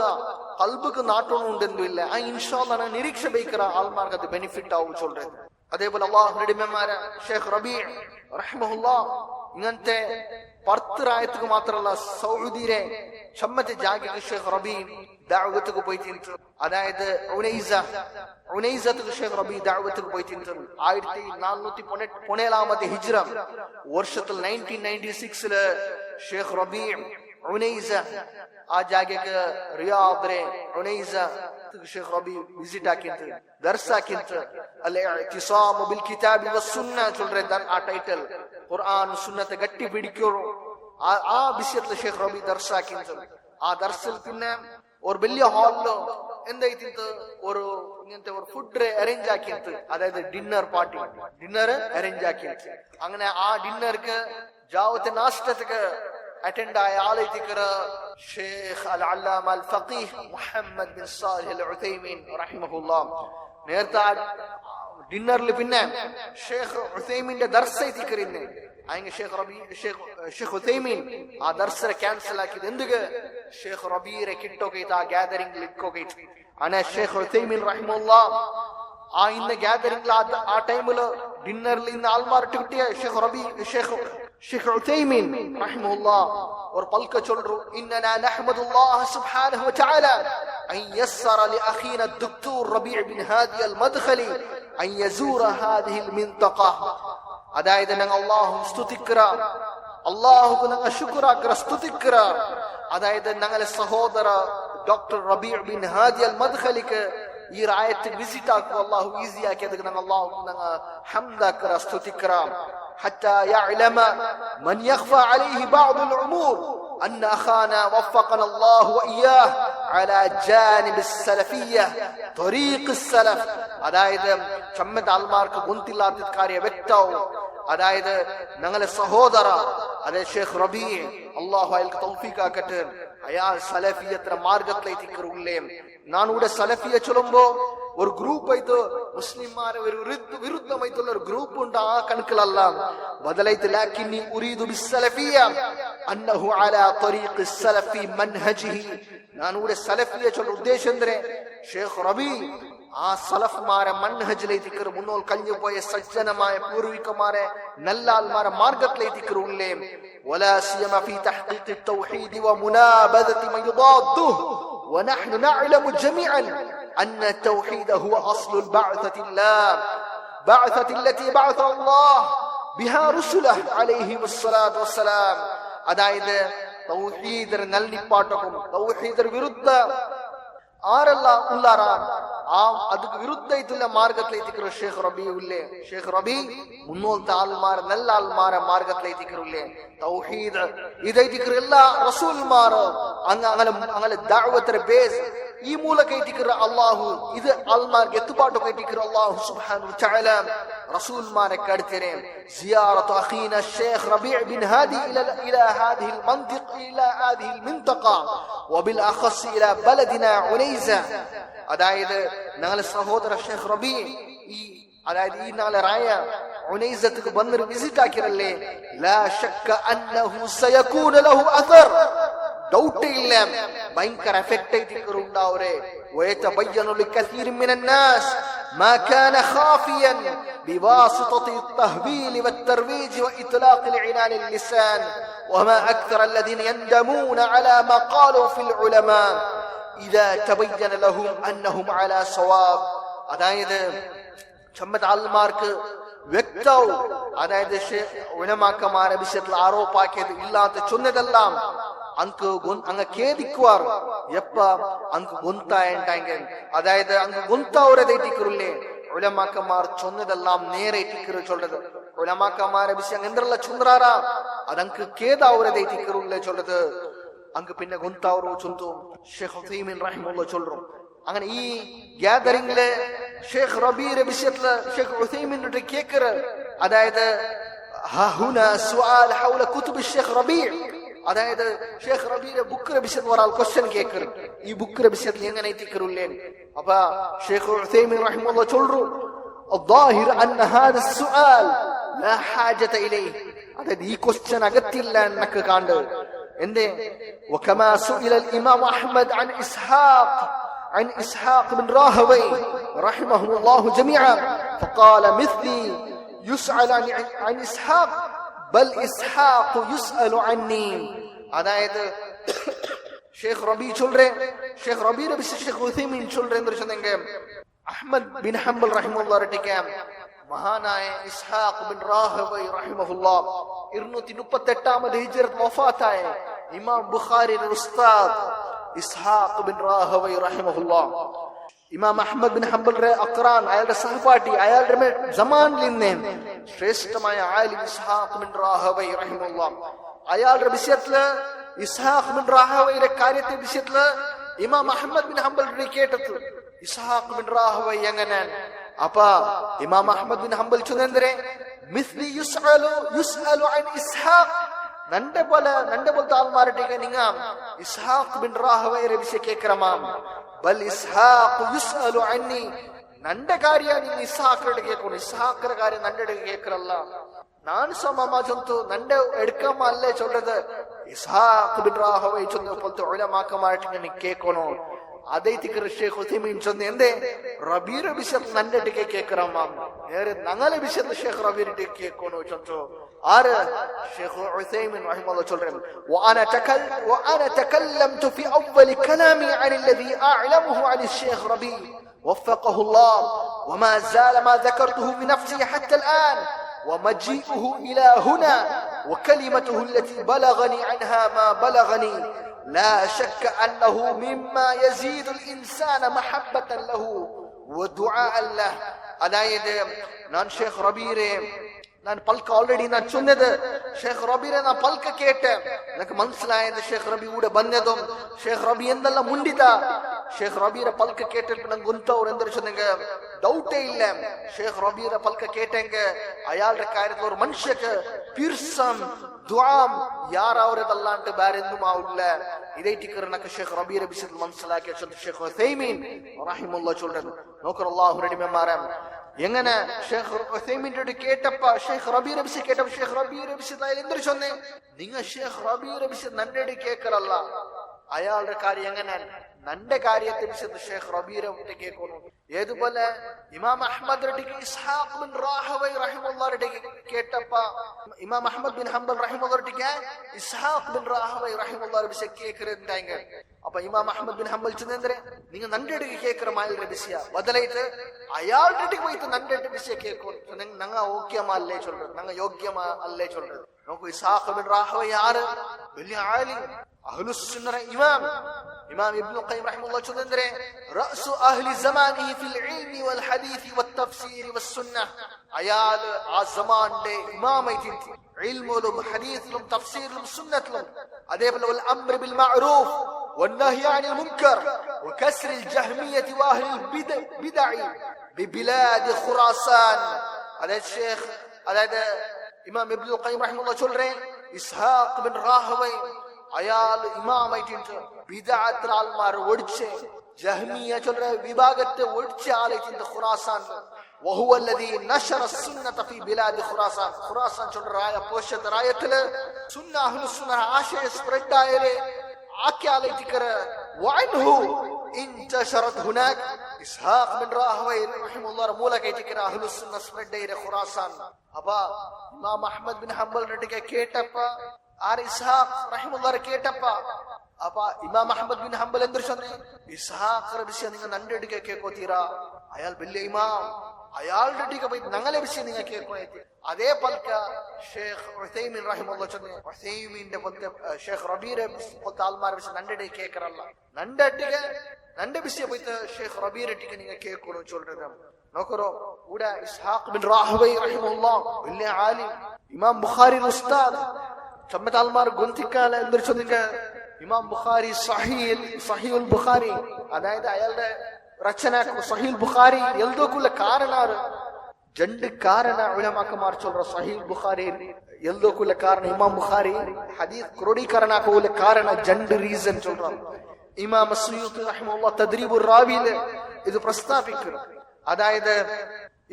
കൽബുക്ക് നാട്ടൊന്നുണ്ടെന്നും ഇല്ല. ആ ഇൻഷാ അല്ലാഹ് നിരീക്ഷ ബൈക്കറ ആൾമാർക്ക് അത് ബെനിഫിറ്റ് ആവും ചൊല്ലുന്നത്. അതേപോലെ അല്ലാഹുവിന്റെ അടിമമാരെ ഷെയ്ഖ് റബീ റഹിമഹുല്ലാഹ് ഇങ്ങനത്തെ 10 ആയത്തുക്ക് മാത്രമല്ല സൗദിയിലെ ചമ്മത്തെ ജാഗിക്ക് ഷെയ്ഖ് റബീ ദഅവത്തുക്ക് പോയിട്ട്, അതായത് ഉനൈസത്തുക്ക് ഷെയ്ഖ് റബീ ദഅവത്തുക്ക് പോയിട്ട് 1417 ഹിജ്റ വർഷത്തിൽ 1996 ഷെയ്ഖ് റബീ ഉനൈസ ആ ജാഗക്ക് റിയാദിലെ ഉനൈസ ഷെയ്ഖ് റബീ വിസിറ്റ് ആക്കിയിട്ട് ദർസാക്കിയിട്ട് അൽ-ഇഅ്തിസാം ബിൽ കിതാബി വസ്സുന്ന ചൊല്ലുന്ന ആ ടൈറ്റിൽ ഖുർആൻ സുന്നത്തെ ഗട്ടി പിടിക്കോ ആ വിഷയത്തിൽ ഷെയ്ഖ് റബീ ദർസാക്കിയിട്ട് ആ ദർസിൽ പിന്നെ ഒരു വലിയ ഹാളിലോ എന്തായിട്ട് ഒരു ഇങ്ങനത്തെ ഒരു ഫുഡ് അറേഞ്ച് ആക്കിയിട്ട്, അതായത് ഡിന്നർ പാർട്ടി അറേഞ്ച് ആക്കിയിട്ട് അങ്ങനെ ആ ഡിന്നർക്ക് ജാവത്തെ നാഷ്ടത്തേക്ക് അറ്റൻഡ് ആയ ആളെത്തിക്കറ ഷെയ്ഖ് അൽ-അല്ലാമ അൽ-ഫഖീഹ് മുഹമ്മദ് ബിൻ സാലിഹ് അൽ-ഉസൈമീൻ റഹിമഹുല്ലാഹ്. നേരത്തെ ഡിന്നറിൽ പിന്നെ ഷെയ്ഖ് ഉസൈമീന്റെ ദർസ് എത്തിക്കറിന്നെ ಹಂಗೆ ಶೇಖ್ ಉಸೈಮೀನ್ ಆ ದರ್ಸರ ಕ್ಯಾನ್ಸಲ್ ಹಾಕಿದ್ ಎಂದಿಗೆ ಶೇಖ್ ರಬೀರೆ ಕಿಟ್ಟೋಗೈತೆ ಆ ಗ್ಯಾದರಿಂಗ್ ಇಟ್ಕೋಗೈತೆ ಅಣ್ಣ ಶೇಖ್ ಉಸೈಮೀನ್ ರಹಿಮುಲ್ಲಾ ಆ ಇನ್ನ ಗ್ಯಾದರಿಂಗ್ ಆ ಟೈಮಲ್ಲಿ ಡಿನ್ನರ್ ಇನ್ನ ಆಲ್ಮಾರ್ ಟಿಟ್ಟಿಯ ಶೇಖ್ ಉಸೈಮೀನ್ ರಹಿಮುಲ್ಲಾ और पलक चोल्रू इन्नना नहमदुल्लाह सुब्हानहु व तआला अन यस्सर लिअखीना الدكتور ربيع بن هادي المدخلي أن يزور هذه المنطقة അതായത് ഞങ്ങൾ അല്ലാഹു സ്തുതിക്കറ അല്ലാഹുക്ക് ഞങ്ങൾ ശുക്റാക്കറ സ്തുതിക്കറ അതായത് ഞങ്ങളുടെ സഹോദര ഡോക്ടർ റബീഉ ബിൻ ഹാദി അൽ മദ്ഖലിക്ക് ഈ റായത്ത് വിസിറ്റ് ആക്കുക അല്ലാഹു ഈസി ആക്കിയതിന് ഞങ്ങൾ അല്ലാഹുക്ക് ഞങ്ങൾ ഹംദാക്കറ സ്തുതിക്കറ حتى يعلم من يخفى عليه بعض الأمور أن أخانا وفقنا الله وإياه على جانب السلفية طريق السلف അതായത് ചമ്മദ് ആൽമാർക്ക് ഗുന്തില്ലാത്ത കാര്യ വ്യക്തവും അതായത് ഞങ്ങളുടെ സഹോദര അതെ ഷേഖ് റബീ അല്ലാഹു അയാൾക്ക് തൗഫീഖ് ആക്കട്ടെ അയാൾ സലഫിയത്ര മാർഗത്തിലേക്കുള്ളേ നാനിവിടെ സലഫിയ ചൊല്ലുമ്പോ ഒരു ഗ്രൂപ്പ് ആയിട്ട് മുസ്ലിംമാരെ ഒരു വിരുദ്ധമായിട്ടുള്ള ഒരു ഗ്രൂപ്പ് ഉണ്ട് ആ കണക്കിലല്ല ബദലൈത്ത് ലാകിന്നി ഉരീദു ബിസ്സലഫിയ അന്നഹു അലാ ത്വരീഖി സലഫി മൻഹജിഹി നാനിവിടെ സലഫിയ ചൊല്ലുന്ന ഉദ്ദേശം എന്തിനെ ഷേഖ് റബീ ആ സലഫ്മാരെ മൻഹജിലേക്ക് മുന്നോട്ട് കഴിഞ്ഞു പോയ സജ്ജനമായ പൂർവികമാരെ നല്ല ആൾമാരെ മാർഗത്തിലേക്ക് ഉള്ളേ ولا سيما في تحقيق التوحيد ومنابذة من يضاده ونحن نعلم جميعا أن التوحيد هو أصل البعثة التي بعث الله بها رسله عليهم الصلاة والسلام അതായത് തൗഹീദ് നല്ലിപ്പാട്ടക്കും തൗഹീദ് വിരുദ്ധ ആരല്ല ഉള്ളാറാ ആ ಅದಕ್ಕೆ ವಿರುದ್ಧ ಇದ್ದ ಮಾರ್ಗತ್ಲೈತಿಕರು ಶೇಖ್ ರಬೀ ಉಲ್ಲೆ ಶೇಖ್ ರಬೀ ಮುನ್ನೋಲ್ತ ಆಲ್ಮಾರ ನಲ್ಲ ಆಲ್ಮಾರ ಮಾರ್ಗತ್ಲೈತಿಕರು ಉಲ್ಲೆ ತೌಹೀದ್ ಇದೈತಿಕರು ಎಲ್ಲ ರಸೂಲ್ ಮಾರ ಅಂಗಲ ದಾವತರ ಬೇಸ್ ಈ ಮೂಲಕ ಐತಿಕರು ಅಲ್ಲಾಹು ಇದು ಆಲ್ಮಾರ್ಗೆ ಎತ್ತುಪಾಟು ಐತಿಕರು ಅಲ್ಲಾಹು ಸುಬ್ಹಾನಹು ವ ತಆಲಾ ರಸೂಲ್ ಮಾರ ಕಡ್ತಿರೆ ಜಿಯಾರತು ಅಖೀನಾ ಶೇಖ್ ರಬೀ ಬಿನ್ ಹಾದಿ ಇಲಾ هذه المنطقه الى هذه المنطقه وبالاخص الى بلدنا عنيزه അതായത് ഞങ്ങളുടെ സഹോദര ഷേഖ് റബീ ഈ അതായത് ഈ നാളെ റായ ഉനൈസക്ക് വന്നൊരു വിസിറ്റ് ആക്കിരല്ലേ ലാ ശക്ക അന്നഹു സയകൂന ലഹു അഥർ ഡൗട്ട് ഇല്ല ഭയങ്കര എഫക്റ്റ് ആയിട്ട് ഉണ്ടാവരെ ويتبين لكثير من الناس ما كان خافيا بواسطة التهويل والترويج وإطلاق العنان اللسان وما أكثر الذين يندمون على ما قالوا في العلماء إذا تبين لهم أنهم على صواب അതായത് ചമ്മദ് ആൽമാർക്ക് വ്യക്തവും അതായത് ഉലമാക്കന്മാരെ വിഷയത്തിൽ ആരോപാക്കിയത് ഇല്ലാത്ത ചൊന്നതെല്ലാം അങ്ങ് ഖേദിക്കുവാർ എപ്പ അങ്ങ് ഗൊന്തായിട്ടാങ്ക അതായത് അങ്ങ് ഗൊന്തവരതേറ്റിക്കുറില്ലേ ഉലമാക്കന്മാർ ചൊന്നതെല്ലാം നേരെ ഇട്ടിക്കರು ചൊല്ലത് ഉലമാക്കന്മാരെ വിഷയം എന്തെല്ലാം ചൊന്നറാ അതങ്ങ് ഖേദാവരതേറ്റിക്കുറില്ലേ ചൊല്ലത് അങ്ങ് പിന്നെ ഗൊന്താവറോ ചൊല്ലും ഷേഖ് ഉസൈമീൻ റഹിമഹുല്ലാഹ് ചൊല്ലും അങ്ങനെ ഈ ഗ്യാദറിംഗില് ഷേഖ് റബീയുടെ വിഷയത്തില് ഷേഖ് ഉസൈമീൻ കേക്കറ് അതായത് ഹുനാ സുആൽ ഹൗല കുതുബ് ഷേഖ് റബീ അതായത് ഷേഖ് റബീയുടെ ബുക്കിന്റെ വിഷയത്തിൽ ഒരാൾ ക്വസ്റ്റ്യൻ കേക്കറ് ഈ ബുക്കിന്റെ വിഷയത്തിൽ എങ്ങനെ എത്തിക്കറില്ലേ അപ്പൊ ഷേഖ് ഉസൈമീൻ റഹിമഹുല്ലാഹ് ചൊല്ലും الظاهر أن هذا السؤال لا حاجة إليه അതായത് ഈ ക്വസ്റ്റ്യൻ അകത്തില്ല എന്നൊക്കെ കണ്ട് എന്തേ وكما سئل الإمام أحمد عن إسحاق بن راهوي رحمه الله جميعا فقال مثلي يسأل عن إسحاق بل إسحاق يسأل عني അതായത് ഷേഖ് റബീ ചൊല്ലെ ഷേഖ് റബീയുടെ വിഷയം ഷേഖ് ഉസൈമീൻ ചൊല്ലെ എന്ന് വെച്ചെങ്കിൽ അഹ്മദ് ബിൻ ഹംബൽ റഹിമഹുല്ലാഹ് മഹാനായ ഇസ്ഹാഖ് ബിൻ റാഹവൈ റഹിമഹുല്ലാഹ് 238 ഹിജ്റത്ത് വഫാത്തായ ഇമാം ബുഖാരിയുടെ ഉസ്താദ് ഇസ്ഹാഖ് ബിൻ റാഹവൈ റഹിമഹുല്ലാഹ് ഇമാം അഹ്മദ് ബിൻ ഹംബൽ അഖ്റാൻ അയാളുടെ സഹപാഠി അയാളുടെ ജമാനിൽ നിന്ന് ശ്രേഷ്ഠമായ ആലിം ഇസ്ഹാഖ് ബിൻ റാഹവൈ റഹിമഹുല്ലാഹ് അയാളുടെ വിഷയത്തില് ഇസ്ഹാഖ് ബിൻ റാഹവൈയുടെ കാര്യത്തെ വിഷയത്തില് ഇമാം അഹ്മദ് ബിൻ ഹംബൽ കേട്ടത് ഇസ്ഹാഖ് ബിൻ റാഹവൈ എങ്ങനെ അപ്പ ഇമാം അഹ്മദ് ബിൻ ഹംബൽ ചൊല്ലുന്നേ മിസ്ലി യുസ്അലു അൻ ഇസ്ഹാഖ് നന്റെ പോലത്തെ ആൾമാരുടെ നിങ്ങ ഇസ്ഹാഖ് ബിൻ റാഹവൈയുടെ വിഷയം കേക്കറമാം ബൽ ഇസ്ഹാഖ് യുസ്അലു അന്നി നന്റെ കാര്യം നീ ഇസ്ഹാഖിന്റെ കേൾക്കണം ഇസ്ഹാഖിന്റെ കാര്യം നന്റെ കേക്കറല്ല நான் சமமா சொந்து நண்ட எடுக்காம அல்ல சொல்றது இஸ்ஹாக் பின் ராஹவை சொன்ன போலത്തെ ഉലമാക്കമായിട്ട് നീ കേൾക്കണോ അതേ തിക്കർ ഷേഖ് ഉസൈമീൻ ചൊന്ന എന്തേ റബീർ ബിശത്ത് നണ്ടട്ടിക്ക് കേൾക്കറമ്മ നേരെ ഞങ്ങളെ ബിശത്ത് ഷേഖ് റബീർ കേൾക്കണോ ചൊന്തോ ആര് ഷേഖ് ഉസൈമീൻ റഹിമഹുല്ലാഹ് ചൊല്ലുന്നു وانا تكلمت في اول كلامي عن الذي اعلمه عن الشيخ ربيع وفقه الله وما زال ما ذكرته بنفسي حتى الان ومجيئه الى هنا وكلمته التي بلغني عنها ما بلغني لا شك أنه مما يزيد الإنسان محبة له ودعاء له. അതായത് ഞാൻ ഷേഖ് റബീറെ ഞാൻ പൽക്ക ഓൾറെഡി ഞാൻ ചൊന്നത് ഷേഖ് റബീറെ ഞാൻ പൽക്ക കേട്ട് എനിക്ക് മനസ്സിലായത് ഷേഖ് റബി കൂടെ ಬಂದതും ഷേഖ് റബി എന്തെല്ലാം മുണ്ടിത ഷേഖ് റബീറെ പൽക്ക കേട്ടിട്ട് ನಂಗೆ ഗുന്തവർ എന്തൊരു ചൊന്നെങ്ക ഡൗട്ടേ ഇല്ല ഷേഖ് റബീറെ പൽക്ക കേട്ടെങ്ക അയാളുടെ കാര്യത്തിൽ ഒരു മനുഷ്യക്ക് പിർസം ദുആം യാറവരതല്ലാണ്ട് വേറെന്തും ആവില്ല ഇതേറ്റിക്കറിനൊക്കെ ഷേഖ് റബീറെ ബിസിൽ മനസ്സിലാക്കിയ ഷേഖ് ഉസൈമീൻ റഹിമഹുല്ലാഹ് ചൊല്ലുന്നു നോക്കർ അല്ലാഹു റഹിമമാരെ എങ്ങനെ ഷേഖ് ഉസൈമീന്റെ കേട്ടപ്പ ഷേഖ് റബീറെ ബിസി കേട്ടപ്പ ഷേഖ് റബീറെ ബിസി എന്തൊരു ചൊന്നേ നിങ്ങൾ ഷേഖ് റബീറെ ബിസി നന്നടി കേൾക്കറല്ല അയാളുടെ കാര്യം എങ്ങനെ നന്റെ കാര്യത്തെ വിശുദ്ധ ഷേഖ് റബീറെ കേൾക്കുന്നു ഏതുപോലെ ഇമാം അഹ്മദ് റെഡിക്ക് ഇസ്ഹാഖ് ബിൻ റാഹവൈ റഹിമഹുല്ലാഹ് റെഡിക്ക് കേട്ടപ്പ ഇമാം അഹ്മദ് ബിൻ ഹംബൽ റഹിമഹുല്ലാഹ് റെഡിക്ക് ഇസ്ഹാഖ് ബിൻ റാഹവൈ റഹിമഹുല്ലാഹ് ബിസ കേൾക്കുന്നുണ്ടായിங்க അപ്പൊ ഇമാം അഹ്മദ് ബിൻ ഹംബൽ ചെന്നേന്ദ്രെ നിങ്ങൾ നന്റെ അടുക്ക് കേൾക്കற മാലിന്റെ ബിസിയ ബദലായിട്ട് അയാളുടെ അടുക്ക് പോയിട്ട് നന്റെ അടുക്ക് ബിസിയ കേൾക്കും ഞങ്ങ ഓക്യമാ അല്ലേ ചൊല്ലുന്നത് ഞങ്ങ യോഗ്യമാ അല്ലേ ചൊല്ലുന്നത് നോക്കൂ ഇസ്ഹാഖ് ബിൻ റാഹവൈ ആര് വലിയ ആലിം അഹ്ലുസ് സുന്നഹ ഇമാം ഇബ്നു ഖയ്യിം റഹിമഹുല്ലാഹ് ചൊല്ലുന്നത് റഅസു അഹ്ലി സമാനിഹി ഫിൽ ഇൽമി വൽ ഹദീസ് വത്തഫ്സീർ വസ്സുന്നഹ് അയാൾ ആ സമാന്റെ ഇമാമായിട്ട് ഇൽമിലും ഹദീസിലും തഫ്സീറിലും സുന്നത്തിലും അതേപോലെ വൽ അംർ ബിൽ മഅറൂഫ് والنهي عن المنكر وكسر الجهمية واهل البدع ببلاد خراسان. هذا الشيخ هذا امام ابن القيم رحمه الله ചൊല്ലുറേ ഇസ്ഹാഖ് ബിൻ റാഹവൈ അയാൾ ഇമാമായിട്ട് ബിദഅത്ത് ആൾമാർ ഒടിച്ച് ജഹ്മിയ ചൊല്ലുറ വിഭാഗത്തെ ഒടിച്ച ആളായിട്ട് ഖുറാസാൻ وهو الذي نشر السنة في بلاد خراسان. خراسان ചൊല്ലുറ രായ പോഷത രായത്തില് സുന്ന അഹ്ലുസ് സുന്ന ആശയ സ്പ്രെഡ് ആയരെ ആക്യാലൈറ്റിക്കര وعنه انتشرت هناك إسحاق بن راهوي رحمه الله മൂലകൈറ്റിക്കര അഹ്ലുസ് സുന്ന സ്പ്രെഡ് ആയരെ ഖുറാസാൻ. അപ്പൊ ഇമാം അഹ്മദ് ബിൻ ഹംബൽ റെഡിക്ക് കേട്ടപ്പ ആർ ഇസ്ഹാഖ് റഹിമഹുല്ലാഹ് കേട്ടപ്പ അപ്പൊ ഇമാം അഹ്മദ് ബിൻ ഹംബൽ എന്തൊരു ചൊന്നെ ഇസ്ഹാഖ് റബിസിയ നിങ്ങൾ നന്റെ അടുക്ക കേൾക്കോത്തീരാ അയാൾ വലിയ ഇമാം അയാളുടെ അടുക്ക പോയി ഞങ്ങളെ വിഷയം നിങ്ങൾ കേൾക്കോ. അതേ പൽക്ക ഷേഖ് ഉസൈമീൻ റഹിമഹുല്ലാഹ് ചൊന്നെ ഉസൈമീന്റെ പോലത്തെ ഷേഖ് റബീറെ പോലത്തെ ആൾമാരെ വിഷയം നന്റെ അടുക്ക കേൾക്കറല്ല നന്റെ അടുക്ക നന്റെ വിഷയം പോയിട്ട് ഷേഖ് റബീറെ അടുക്ക നിങ്ങൾ കേൾക്കണോ ചൊല്ലുന്നത് നോക്കറോ കൂടെ ഇസ്ഹാഖ് ബിൻ റാഹവൈ റഹിമഹുല്ലാഹ് വലിയ ആലിം ഇമാം ബുഖാരി ഉസ്താദ് ചമ്മത്ത് ആൾമാർ ഗുന്തിക്കാല എന്തൊരു ചൊന്നിങ്ക ഇമാം ബുഖാരി സഹീഹുൽ ബുഖാരി അതായത് അയാളുടെ രചന സഹീഹുൽ ബുഖാരി എൽദോക്കുള്ള കാരണാറ് രണ്ട് കാരണ ഉലമാക്കമാർ ചൊല്ലുற സഹീഹുൽ ബുഖാരി എൽദോക്കുള്ള കാരണ ഇമാം ബുഖാരി ഹദീസ് ക്രോഡീകരണാക്കുള്ള കാരണ രണ്ട് റീസൺ ചൊല്ലുற ഇമാം അസ്യൂത്തി റഹിമഹുല്ലാഹ് തദ്രീബുർ റാവിയില് ഇത് പ്രസ്താവിക്കുന്നു. അതായത്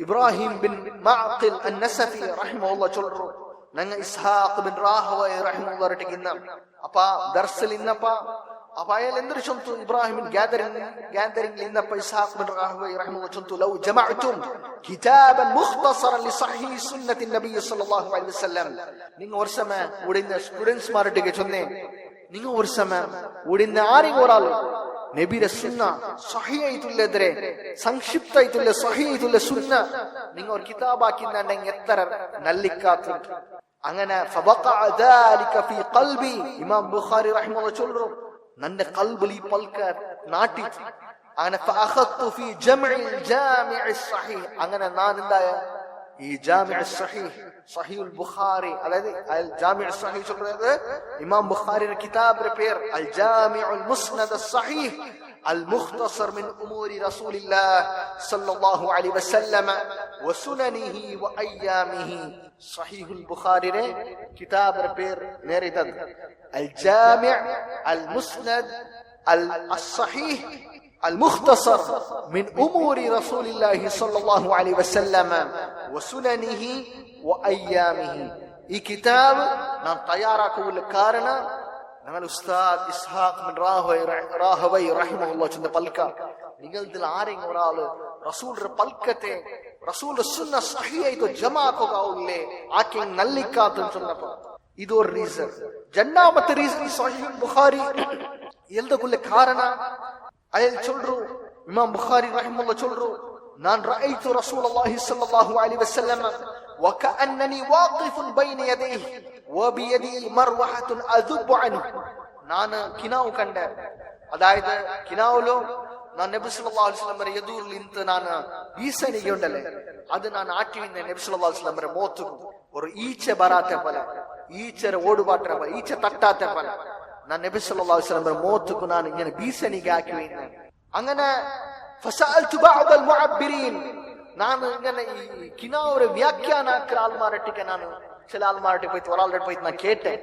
ഇബ്രാഹിം ബിൻ മഅഖിൽ അൻ-നസഫി റഹിമഹുല്ലാഹ് ചൊല്ലുറ ഞങ്ങൾ ഇസ്ഹാഖ് ബിൻ റാഹവൈ റഹിമഹുല്ലാഹ് റെഡിക്കുന്ന അപ്പ ദർസിൽ ഇന്നപ്പ അപ്പൊ അയാൾ എന്തൊരു ചൊന്തു ഇബ്രാഹിമിൻ gathering ഇന്നപ്പ Ishaq bin Rahawayh റഹിമഹുല്ലാഹ് ചൊന്തു love ജമഅതും കിതാബൻ മുഖ്തസറൻ ലിസഹീഹി സുന്നത്തി നബി സല്ലല്ലാഹു അലൈഹി വസല്ലം നിങ്ങൾ ഒരു സമയം ഉടനെ സ്റ്റുഡന്റ്സ് മാരുടെ ചൊന്നേ നിങ്ങൾ ഒരു സമയം ഉടനെ ആരെങ്കിലും ഒരാൾ നബിയുടെ സുന്ന സഹിയായിട്ടുള്ളതിരെ സംക്ഷിപ്തായിട്ടുള്ള സഹിയായിട്ടുള്ള സുന്ന നിങ്ങൾ ഒരു കിതാബാക്കിന്നുണ്ടെങ്കിൽ എത്ര നല്ലിക്കാത്ത അങ്ങനെ ഇമാം ബുഖാരി റഹിമഹുല്ലാഹ് ചൊല്ലുന്നു നന്റെ ഖൽബിൽ ഈ പൽക്ക നാട്ടി അങ്ങനെ അങ്ങനെ ഞാൻ എന്തായ ഈ ജാമിഉ സഹീഹ് സഹീഹുൽ ബുഖാരി അതായത് അൽ ജാമിഉ സഹീഹ് ചൊല്ലുന്നത് ഇമാം ബുഖാരിയുടെ കിതാബിന്റെ പേര് അൽ ജാമിഉൽ മുസ്നദ് സഹീഹ് المختصر من أمور رسول الله صلى الله عليه وسلم وسننه وأيامه صحيح البخاري كتاب ربير نيريتد الجامع المسند الصحيح المختصر من أمور رسول الله صلى الله عليه وسلم وسننه وأيامه. ഈ കിതാബ് നാം തയ്യാറാക്കുള്ള കാരണം ഞങ്ങൾ ഉസ്താദ് ഇസ്ഹാഖ് ബിൻ റാഹവൈ റഹിമഹുല്ലാഹ് ചൊന്ന പൽക്ക നിങ്ങളിൽ ആരെങ്കിലും ഒരാള് റസൂലുടെ പൽക്കത്തെ റസൂലുടെ സുന്ന സഹിയായിട്ട് ജമാഅത്തുകാവുല്ലേ ആക്കെ നല്ലിക്കാത്തെന്ന് ചൊന്നപ്പോ ഇതൊരു റീസൺ. രണ്ടാമത്തെ റീസൺ സഹീഹ് ബുഖാരി എഴുതക്കുള്ള കാരണം അയാൾ ചൊല്ലു ഇമാം ബുഖാരി റഹിമഹുല്ലാഹ് ചൊല്ലു ഞാൻ റഅയ്തു റസൂലുള്ളാഹി സ്വല്ലല്ലാഹു അലൈഹി വസല്ലം വകഅന്നനി വാഖിഫുൻ ബൈന യദൈഹി വബിയദി മർവഹത്തുൻ അദുബു അൻഹു. ഞാൻ കിനാവ് കണ്ട, അതായത് കിനാവിലോ ഞാൻ നബി സല്ലല്ലാഹു അലൈഹി വസല്ലം എതിരിൽ ഇന്ന് ഞാൻ ഭീഷണിയുണ്ടല്ലേ അത് ഞാൻ ആട്ടിവിന്ന നബി സല്ലല്ലാഹു അലൈഹി വസല്ലം മോത്തു ഒരു ഈച്ച ബറാത്തെ പോലെ ഈച്ചര ഓടുപാട്ടെ പോലെ ഈച്ച തട്ടാത്തെ പോലെ ഞാൻ നബി സല്ലല്ലാഹു അലൈഹി വസല്ലം മോത്തുക്ക് ഞാൻ ഇങ്ങനെ ഭീഷണിക്ക് ആക്കി വീഴുന്ന. അങ്ങനെ ഫസഅൽതു ബഅദൽ മുഅബ്ബിരീൻ, ഞാൻ ഇങ്ങനെ ഈ കിനാവൊരു വ്യാഖ്യാനാക്കിற ആൾമാരട്ടിക്ക് ഞാൻ ചില ആൾമാരട്ടി പോയിട്ട് ഒരാളുടെ പോയിട്ട് ഞാൻ കേട്ടെ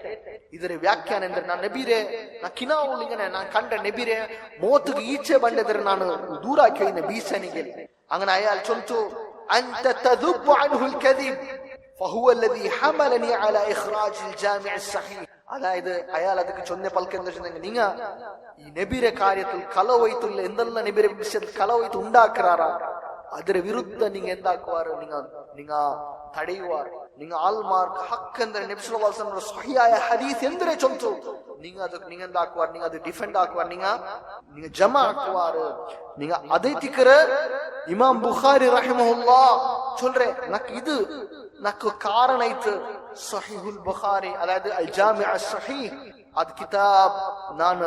ഇതൊരു വ്യാഖ്യാനം എന്തൊരു ഞാൻ നബിരെ ഞാൻ കിനാവുള്ള ഇങ്ങനെ ഞാൻ കണ്ട നബിരെ മോത്തുക്ക് ഈച്ച ಬಂಡೆದ್ರೆ ನಾನು ದೂರಾಕಿ ಹೋಯಿನ ಭೀಷಣಿಗೆ. അങ്ങനെ അയാൾ ചൊല്ലിച്ചു അൻത തദുബു അൻഹുൽ കദിബ് ഫഹുവ الذي حملني على اخراج الجامع الصحيح. അതായത് അയാൾ അതൊക്കെ ചൊന്ന പൽക്കെന്ന് വെച്ചിട്ടുണ്ടെങ്കിൽ നിങ്ങ ഈ നബിരെ കാര്യത്തിൽ കളവൈത്തുള്ള എന്തെല്ലാം നബിരെ വിഷയത്തിൽ കളവൈത്ത് ഉണ്ടാക്കാറാ ಅದರ ವಿರುದ್ಧ ನಿಂಗೆ ಎಂದಾಕುವಾರು ನಿಂಗ ತಡೆಯುವಾರು ನಿಂಗ ಆಲ್ಮಾರ್ಕ್ ಹಕ್ ಅಂದ್ರೆ ನಬಿ ಸಲ್ಲಲ್ಲಾಹು ಅಲೈಹಿ ವಸಲ್ಲಂ ಸಹಿಯಾಯ ಹದೀಸ್ ಎಂದ್ರೆ ಚೊಂತು ನಿಂಗ ಅದಕ್ಕೆ ನಿಂಗ ಎಂದಾಕುವಾರು ನಿಂಗ ಅದು ಡಿಫೆಂಡ್ ಆಕುವಾರು ನಿಂಗ ಜಮಾ ಆಕುವಾರು ನಿಂಗ ಅದೇ ತಿಕ್ಕರ ಇಮಾಮ್ ಬುಖಾರಿ ರಹಿಮಹುಲ್ಲಾಹ್ ಚೊಲ್ರೆ ನಕ್ ಇದು ನಕ್ ಕಾರಣ ಐತು ಸಹೀಹುಲ್ ಬುಖಾರಿ ಅದಾയത് ಅಲ್ ಜಾಮಿಅ ಸಹೀಹ್ ಅದು ಕಿತಾಬ್ ನಾನು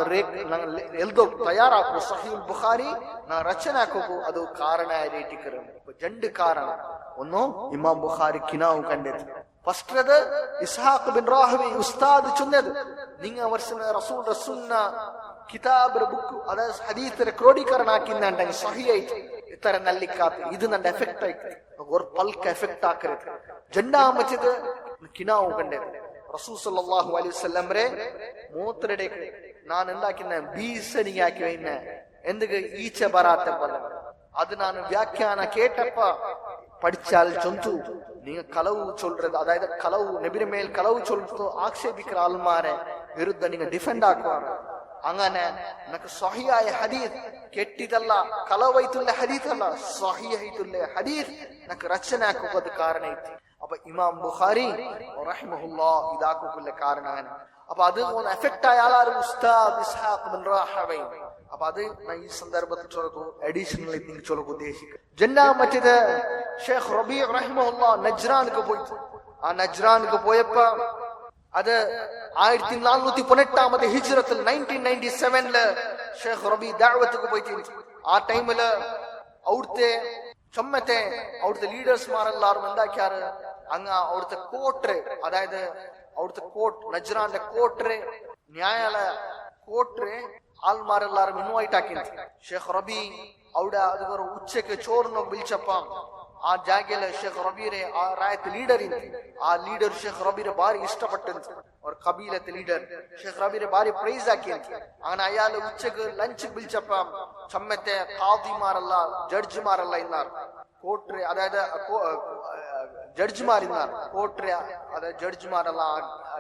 ಎಲ್ದೋ ತಯಾರಾಕು ಸಹೀಹುಲ್ ಬುಖಾರಿ ನಾ ರಚನೆ ಹಾಕೋಕು ಅದು ಕಾರಣ ರೇಟಿಕರ ಜಂಡು ಕಾರಣ ಒಂದು ಇಮಾಮ್ ಬುಖಾರಿ ಕಿನಾವು ಕಂಡೆದು ಫಸ್ಟ್ ಅದು ಇಸ್ಹಾಕ್ ಬಿನ್ ರಾಹವಿ ಉಸ್ತಾದ್ ಚುನ್ನದು ನಿಂಗ ವರ್ಷ ರಸೂಲ್ ರಸುನ್ನ ಕಿತಾಬ್ ಬುಕ್ ಅದ ಹದೀಸರ ಕ್ರೋಢೀಕರಣ ಹಾಕಿಂದ ಅಂಟಂಗೆ ಸಹಿ ಐತಿ ಇತರ ನಲ್ಲಿಕ್ಕಾತು ಇದು ನನ್ನ ಎಫೆಕ್ಟ್ ಐತಿ ஒரு பல்க எஃபெக்ட் ஆக்குறது ஜெண்டா அமைச்சது கினாவு கண்டது റസൂൽ സല്ലല്ലാഹു അലൈഹി വസല്ലം റേ മൂത്രടെ ഞാൻ എന്താക്കിന്ന ഭീഷണിക്ക് ആക്കി വൈന്ന എന്തൊക്കെ ഈച്ച ബറാത്തെ പോലെ അത് ഞാൻ വ്യാഖ്യാന കേട്ടപ്പ പഠിച്ചാൽ ചൊന്തു നിങ്ങൾ കളവ് ചൊല്றது അതായത് കളവ് നബിയുടെ മേൽ കളവ് ചൊല്ലുന്നത് ആക്ഷേപിക്കുന്ന ആൾമാരെ വിരുദ്ധ നിങ്ങൾ ഡിഫെൻഡ് ആക്കുവാറ്. അങ്ങനെ നമുക്ക് സഹിയായ ഹദീസ് കെട്ടിതല്ല കളവൈത്തുള്ള ഹദീസ് അല്ല സഹിയായിട്ടുള്ള ഹദീസ് നമുക്ക് രചന ആക്കുന്നത് കാരണ ಐತಿ. അപ്പൊ ഇമാം ബുഖാരി റഹിമഹുല്ലാഹ് ഇതാക്കുള്ള കാരണമാണ്. അപ്പൊ അത് ഒന്ന് എഫക്ട് ആയ ആളാണ് ഉസ്താദ് ഇസ്ഹാഖ് ബിൻ റാഹവൈ. അപ്പൊ അത് ഈ സന്ദർഭത്തിൽ ചൊല്ലു അഡീഷണൽ നിങ്ങൾക്ക് ചൊല്ലു ഉദ്ദേശിക്കും. രണ്ടാമത്തേത് ഷേഖ് റബീ റഹിമഹുല്ലാഹ് നജ്റാനിക്ക് പോയി. ആ നജ്റാനിക്ക് പോയപ്പോ അത് 1418 ഹിജ്റത്തിൽ 1997 ഷേഖ് റബീ ദഅവത്തുക്ക് പോയിട്ട് ആ ടൈമില് അവിടുത്തെ ചൊമ്മത്തെ അവിടുത്തെ ലീഡേഴ്സ്മാരെല്ലാരും എന്താക്കിയാറ് അങ്ങ അവിടുത്തെ കോട്ടറ് അതായത് അവിടുത്തെ കോട്ട് നജ്റാന്റെ കോട്ടറ് ന്യായാലയ കോട്ടറ് ആൾമാരെല്ലാരും ഇൻവൈറ്റ് ആക്കി ഷേഖ് റബീ അവിടെ അതുപോലെ ഉച്ചക്ക് ചോറിനോ വിളിച്ചപ്പ ಆ ಜಾಗೆಲ್ಲ ಶೇಖ್ ರಬೀರೆ ಆ ರಾಯತ್ ಲೀಡರ್ ಇತ್ತು. ಆ ಲೀಡರ್ ಶೇಖ್ ರಬೀರೆ ಬಾರಿ ಇಷ್ಟಪಟ್ಟಂತ ಅವ್ರ ಕಬೀಲತ್ ಲೀಡರ್ ಶೇಖ್ ರಬೀರೆ ಬಾರಿ ಪ್ರೈಸ್ ಹಾಕಿ അങ്ങനെ അയാൾ ഉച്ചക്ക് ലഞ്ച് വിളിച്ചപ്പ ചമ്മത്തെ കാദിമാരല്ല ജഡ്ജിമാരല്ല ഇന്നാർ കോട്ടറെ അതായത് ജഡ്ജിമാർ ഇന്നാർ കോട്ടറെ അതായത് ജഡ്ജിമാരല്ല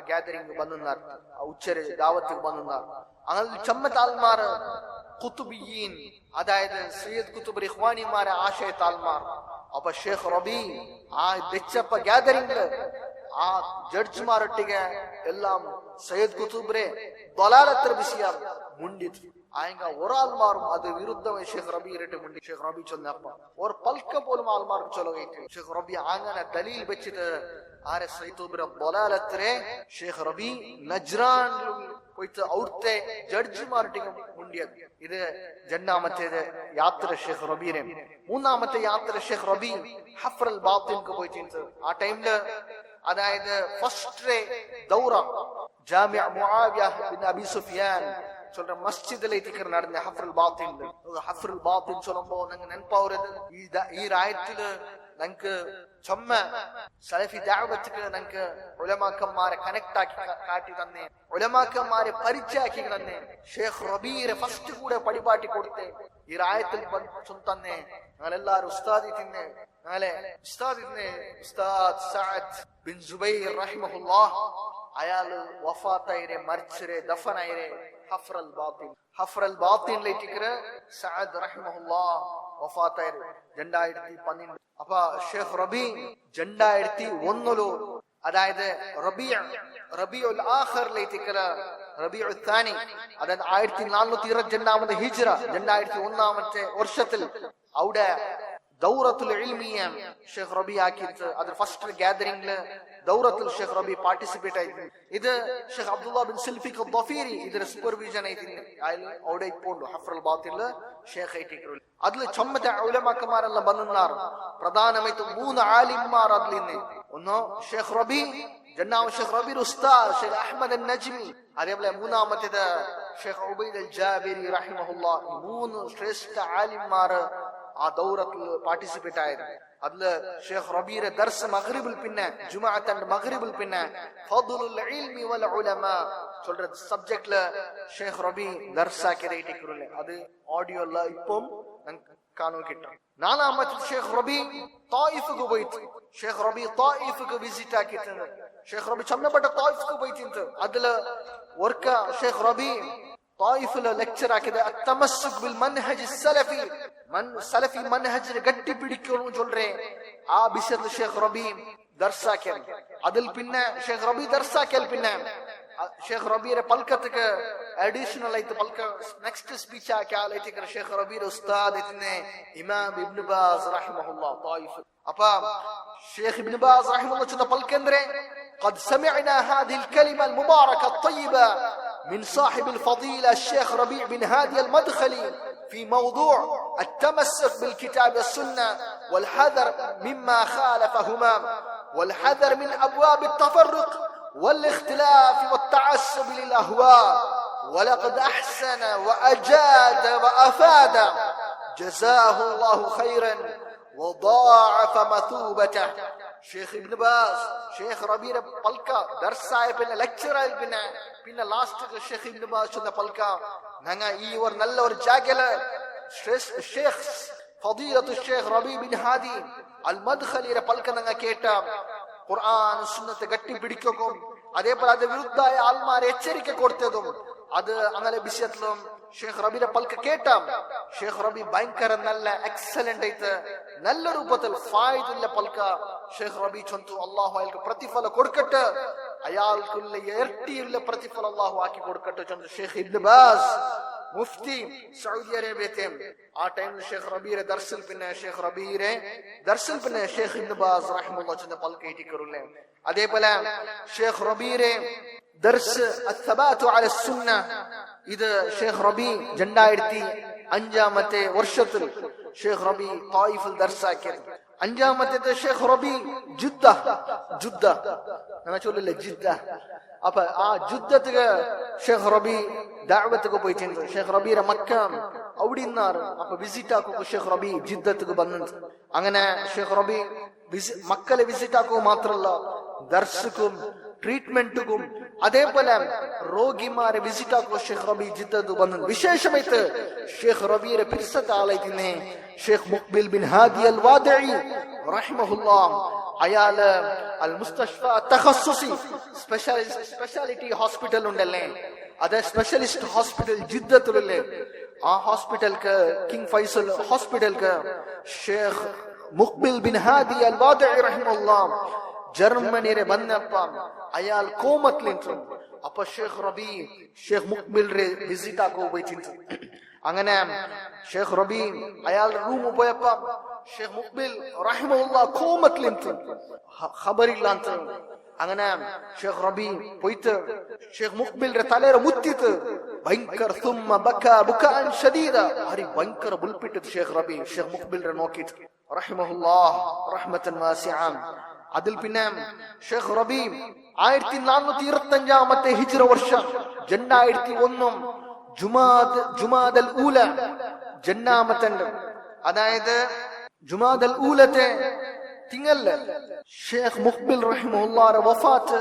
ಗ್ಯಾದರಿಂಗ್ ಬಂದಿದ್ದಾರೆ ഉച്ചരെ ദാവത്തുക്ക് ಬಂದಿದ್ದಾರೆ. അങ്ങനെ ചമ്മത്തെ ആൾമാർ കുതുബിയീൻ അതായത് സയ്യിദ് കുതുബ് ഇഖ്വാനിമാരെ ആശയത്തെ ആൾമാർ. അപ്പൊ ഷേഖ് റബീ ആ വെച്ചപ്പ ಗ್ಯಾದರಿಂಗ್ ആ ജഡ്ജിമാരൊಟ್ಟಿಗೆ എല്ലാം സയ്യിദ് കുതുബ്രെ ദലാലത്ര വിഷയ മുണ്ടിತು. ആയങ്ക ഒരാൾമാരും അത് വിരുദ്ധമായി ഷേഖ് റബീ ഇരട്ടി മുണ്ടി ഷേഖ് റബീ ചൊന്നപ്പ ഒരു പൽക്ക പോലും ആൾമാർക്ക് ചൊല്ലുകയും ഷേഖ് റബീ അങ്ങനെ ദലീൽ വെച്ചിട്ട് ആരെ സയ്യിദ് കുതുബ്രെ ദലാലത്രെ ഷേഖ് റബീ നജ്റാൻ പോയിട്ട് അവിടുത്തെ ജഡ്ജിമാരൊಟ್ಟಿಗೆ മുണ്ടിയത്. ഇത് രണ്ടാമത്തേത് യാത്ര ഷേഖ് റബീരെ. മൂന്നാമത്തെ യാത്ര ഷേഖ് റബീ ഹഫ്റൽ ബാത്തിൻക്ക് പോയിട്ട് ആ ടൈമില് അതായത് ഫസ്റ്റ് ദൗറ Jamia Muawiya bin Abi Sufyan சொல்ற மஸ்ஜித்ல திக்ர் நடந்த ஹஃப்ருல் பாத்தின் சொல்லும்போ ನಂಗೆ ನೆನಪಾವರದು ಈ ರಾಯತ್ತಿಲು ഞങ്ങക്ക് ചൊമ്മ സലഫി ദഅവത്തുക്ക് ഞങ്ങക്ക് ഉലമാക്കന്മാരെ കണക്ട് ആക്കി കാട്ടി തന്നെ, ഉലമാക്കന്മാരെ പരിചയാക്കി തന്നെ. ഷേഖ് റബീറെ ഫസ്റ്റ് കൂടെ പടിപാട്ടി കൊടുത്തേ ഈ റായത്തിൽ തന്നെ. ഞങ്ങളെല്ലാരും ഉസ്താദി തിന്നെ, ഞങ്ങളെ ഉസ്താദ് സഅദ് ബിൻ സുബൈർ റഹിമഹുല്ലാഹ് അയാള് വഫാത്തായിരെ മരിച്ചരെ ദഫനായിരെ ഹഫ്റൽ ബാത്തിനിലേറ്റിക്കര സഅദ് റഹിമഹുല്ലാഹ് വഫാത്തായിരെ 2012. അപ്പൊ ഷേഖ് റബീ 2001 അതായത് റബീഉൽ ആഖിറിലേറ്റിക്കര റബീഉൽ താനി അതായത് 1422 ഹിജ്റ 2001 വർഷത്തിൽ അവിടെ ദൗറത്തുൽ ഇൽമിയ ഷേഖ് റബീ ആക്കിയിട്ട് അത് ഫസ്റ്റ് ഗ്യാദറിംഗില് ദൗറത്തുൽ ഷേഖ് റബീ പാർട്ടിസിപ്പേറ്റ് ആയിരുന്നു. ഇത് ഷേഖ് അബ്ദുല്ലാ ബിൻ സിൽഫിഖ് ദഫീരി ഇതിന്റെ സൂപ്പർവിഷൻ ആയിരുന്നു. അവിടെ ഇപ്പോൾ ഹഫ്റൽ ബാത്തിനില് ഷേഖ് ആയിട്ടിക്കരു. അതിൽ ചൊമ്മത്തെ ഉലമാക്കന്മാരെല്ലാം വന്നാർ. പ്രധാനമായിട്ടും 3 ആലിംമാർ അതിൽ നിന്ന്. ഒന്ന് ഷേഖ് റബീ, രണ്ടാമത് ഷേഖ് റബീ ഉസ്താദ് ഷേഖ് അഹ്മദ് അൻ നജ്മി, അതേപോലെ മൂന്നാമത്തേത് ഷേഖ് ഉബൈദ് അൽ ജാബിരി റഹിമഹുല്ലാഹ്. 3 ശ്രേഷ്ഠ ആലിംമാർ ആ ദൗറത്തിൽ പാർട്ടിസിപ്പേറ്റ് ആയിരുന്നു. അതില് ഷേഖ് റബീറെ ദർസ് മഗ്രിബിൽ പിന്നെ ജുമുഅത്ത് മഗ്രിബിൽ പിന്നെ ഫദ്ലുൽ ഇൽമി വൽ ഉലമാ சொல்ற സബ്ജക്ட்ல ഷേഖ് റബീ ദർസ് ആക്കിയിട്ടില്ലേ. അത് ഓഡിയോல ഇപ്പം കാണാൻ കിട്ടും. നാലാമത്തെ ഷേഖ് റബീ തായിഫിക്ക് പോയിട്ട് ഷേഖ് റബീ തായിഫിക്ക് വിസിറ്റ് ആക്കിയിട്ടുണ്ട്. ഷേഖ് റബീ ചമ്മപ്പെട്ട തായിഫിക്ക് പോയിട്ടുണ്ട്. അതില് വർക്ക ഷേഖ് റബീ തായിഫിലെ ലെക്ചർ ആക്കിയത് അത്തമസ്സുക് ബിൽ മൻഹജ് സലഫി, സലഫി മൻഹജിനെ ഗട്ടി പിടിക്കണം ചൊല്ലേ. ആ വിഷയത്തിൽ ഷേഖ് റബീ ദർസാക്കിയാൽ അതിൽ പിന്നെ ഷേഖ് റബീ ദർസാക്കിയാൽ പിന്നെ ഷേഖ് റബീറെ പൽക്കത്തേക്ക് അഡീഷണൽ ആയിട്ട് പൽക്ക നെക്സ്റ്റ് സ്പീച്ച് ആക്കിയാൽ ഷേഖ് റബീറെ ഉസ്താദ് ഇമാം ഇബ്നു ബാസ് റഹിമഹുല്ലാഹ് തായിഫ്. അപ്പൊ ഷേഖ് ഇബ്നു ബാസ് റഹിമഹുല്ലാഹ് ചെന്ന പൽക്കെന്തരെ قد سمعنا هذه الكلمة المباركة الطيبة من صاحب الفضيلة الشيخ ربيع بن هادي المدخلي في موضوع التمسك بالكتاب والسنة والحذر مما خالفهما والحذر من أبواب التفرق والاختلاف والتعصب للأهواء. ولقد أحسن وأجاد وأفاد جزاه الله خيرا وضاعف مثوبته. ഷേഖ് ഇബ്നു ബാസ് ഷേഖ് റബീറെ പൽക്ക ദർസായ പിന്നെ ലെക്ചർ ആയി പിന്നെ ലാസ്റ്റ് ഷേഖ് ഇബ്നു ബാസ് ചെന്ന പൽക്ക ഞങ്ങ ഈ ഒരു നല്ല ഒരു ജാഗല ഷേഖ് ഫദീലത്തു ഷേഖ് റബീ ബിൻ ഹാദി അൽ മദ്ഖലിയുടെ പൽക്ക ഞങ്ങ കേട്ട ഖുർആൻ സുന്നത്തെ ഗട്ടി പിടിക്കും. അതേപോലെ അത് വിരുദ്ധായ ആൾമാരെ എച്ചരിക്ക കൊടുത്തതും അത് അങ്ങനെ വിഷയത്തിലും ഷേഖ് റബീറെ പൽക്ക കേട്ടാം. ഷേഖ് റബീ ഭയങ്കര നല്ല എക്സലന്റ് ആയിട്ട് നല്ല രൂപത്തിൽ ഫായിദുള്ള പൽക്ക ഷേഖ് റബീ ചൊന്തു. അള്ളാഹു അയാൾക്ക് പ്രതിഫലം കൊടുക്കട്ടെ, അയാൾക്കുള്ള ഇരട്ടിയുള്ള പ്രതിഫലം അള്ളാഹു ആക്കി കൊടുക്കട്ടെ ചൊന്തു ഷേഖ് ഇബ്നു ബാസ് മുഫ്തി സൗദി അറേബ്യത്തെ. ആ ടൈമിൽ ഷേഖ് റബീറെ ദർസിൽ പിന്നെ ഷേഖ് ഇബ്നു ബാസ് റഹിമഹുല്ലാഹ് ചെന്ന പൽക്ക ഏറ്റിക്കറുല്ലേ. അതേപോലെ ഷേഖ് റബീറെ ദർസ് അസ്സബാതു അല സുന്ന ഇത് ഷേഖ് റബീ 2005 വർഷത്തിൽ ഷേഖ് റബീ തായിഫിൽ ദർസാക്കിയത്. 5 ഷേഖ് റബീ ജിദ്ദ ഞാൻ ചൊല്ലില്ലേ ജിദ്ദ. അപ്പൊ ആ ജിദ്ദത്തിക്ക് ഷേഖ് റബീ ദഅവത്തുക്ക് പോയിട്ടുണ്ട്. ഷേഖ് റബീറെ മക്ക അവിടെ നിന്നാറ്. അപ്പൊ വിസിറ്റ് ആക്കുക ഷേഖ് റബീ ജിദ്ദത്തിക്ക് വന്നിട്ട്. അങ്ങനെ ഷേഖ് റബീ മക്കളെ വിസിറ്റ് ആക്കുക മാത്രല്ല ദർസുക്കും ട്രീറ്റ്മെന്റുക്കും അതേപോലെ രോഗിമാരെ വിസിറ്റ് ആക്കുക ഷേഖ് റബീ ജിദ്ദത്ത് വന്നു. വിശേഷമായിട്ട് ഷേഖ് റബീറെ പിരിസത്ത ആളായിട്ടിന്നെ Sheikh Muqbil bin Hadi al Wadi'i റഹിമഹുല്ലാഹ്. അയാള് അൽ മുസ്തഷ്ഫ തഖസ്സുസി സ്പെഷ്യാലിറ്റി ഹോസ്പിറ്റൽ ഉണ്ടല്ലേ, അത് സ്പെഷ്യലിസ്റ്റ് ഹോസ്പിറ്റൽ ജിദ്ദത്തിലല്ലേ. ആ ഹോസ്പിറ്റൽക്ക് കിങ് ഫൈസൽ ഹോസ്പിറ്റൽക്ക് Sheikh Muqbil bin Hadi al Wadi'i റഹിമഹുല്ലാഹ് ജർമ്മനിയെ വന്നപ്പം അയാൾ കോമത്തിലിട്ടു. അപ്പൊ Sheikh Rabee Sheikh Muqbil visit ആക്കുക പോയിട്ടുണ്ട്. അങ്ങനെ ഷേഖ് റബീ അയാളുടെ റൂമിൽ പോയപ്പം ഷേഖ് മുഖ്ബിൽ റഹിമഹുല്ലാഹ് കോമത്തിലിട്ടു, ഖബറില്ലാത്ത. അങ്ങനെ ഷേഖ് റബീ പോയിട്ട് ഷേഖ് മുഖ്ബിലിന്റെ തലയെ മുത്തിട്ട് ഭയങ്കര തുമ്മ ബക്ക ബുകാൻ ശദീദ ഹരി ഭയങ്കര ബുൽപിട്ട് ഷേഖ് റബീ ഷേഖ് മുഖ്ബിലിനെ നോക്കിയിട്ട് റഹിമഹുല്ലാഹ് റഹ്മത്തൻ വാസിഅ. അതിൽ പിന്നെ ഷേഖ് റബീ 1425 ഹിജ്റ വർഷം 2001 ജുമാദൽ ഊല ജന്നാമത്തൻ, അതായത് ജുമാദൽ ഊലത്തെ തിങ്ങല്ലേ ഷേഖ് മുഖ്ബിൽ റഹിമഹുല്ലാഹ് വഫാത്ത്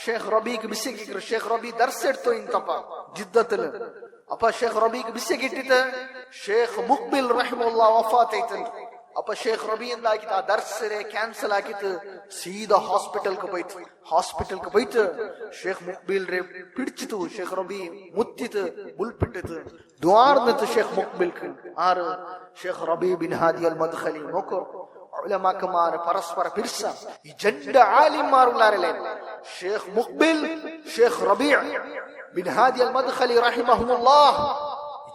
ഷേഖ് റബീക്ക് ബിസ്സെക്കിക്ക് ഷേഖ് റബി ദർസ് എടുത്തു ഇന്തപ്പ ജിദ്ദത്തില്. അപ്പൊ ഷേഖ് റബീക്ക് ബിസ്സെക്കിട്ടിട്ട് ഷേഖ് മുഖ്ബിൽ റഹിമഹുല്ലാഹ് വഫാത്ത് ആയിട്ടുണ്ട്. അപ്പൊ ഷേഖ് റബി എന്താക്കിട്ട് ആ ദർസിനെ ക്യാൻസൽ ആക്കിട്ട് സീദാ ഹോസ്പിറ്റലിക്ക് പോയിട്ട് ഷേഖ് മുഖ്ബിലിനെ പിടിച്ചിട്ട് ഷേഖ് റബി മുത്തിട്ട് മുൽപ്പിട്ടിട്ട് ദ്വാർന്നിട്ട് ഷേഖ് മുഖ്ബിൽക്ക് ആറ് ഷേഖ് റബി ബിൻ ഹാദി അൽ മദ്ഖലി നോക്കോ ഉലമാക്കന്മാർ പരസ്പര പിരിച്ച ഈ രണ്ട് ആലിമാരുള്ളാരല്ലേ ഷേഖ് മുഖ്ബിൽ ഷേഖ് റബി ബിൻ ഹാദി അൽ മദ്ഖലി റഹിമഹുല്ലാഹ്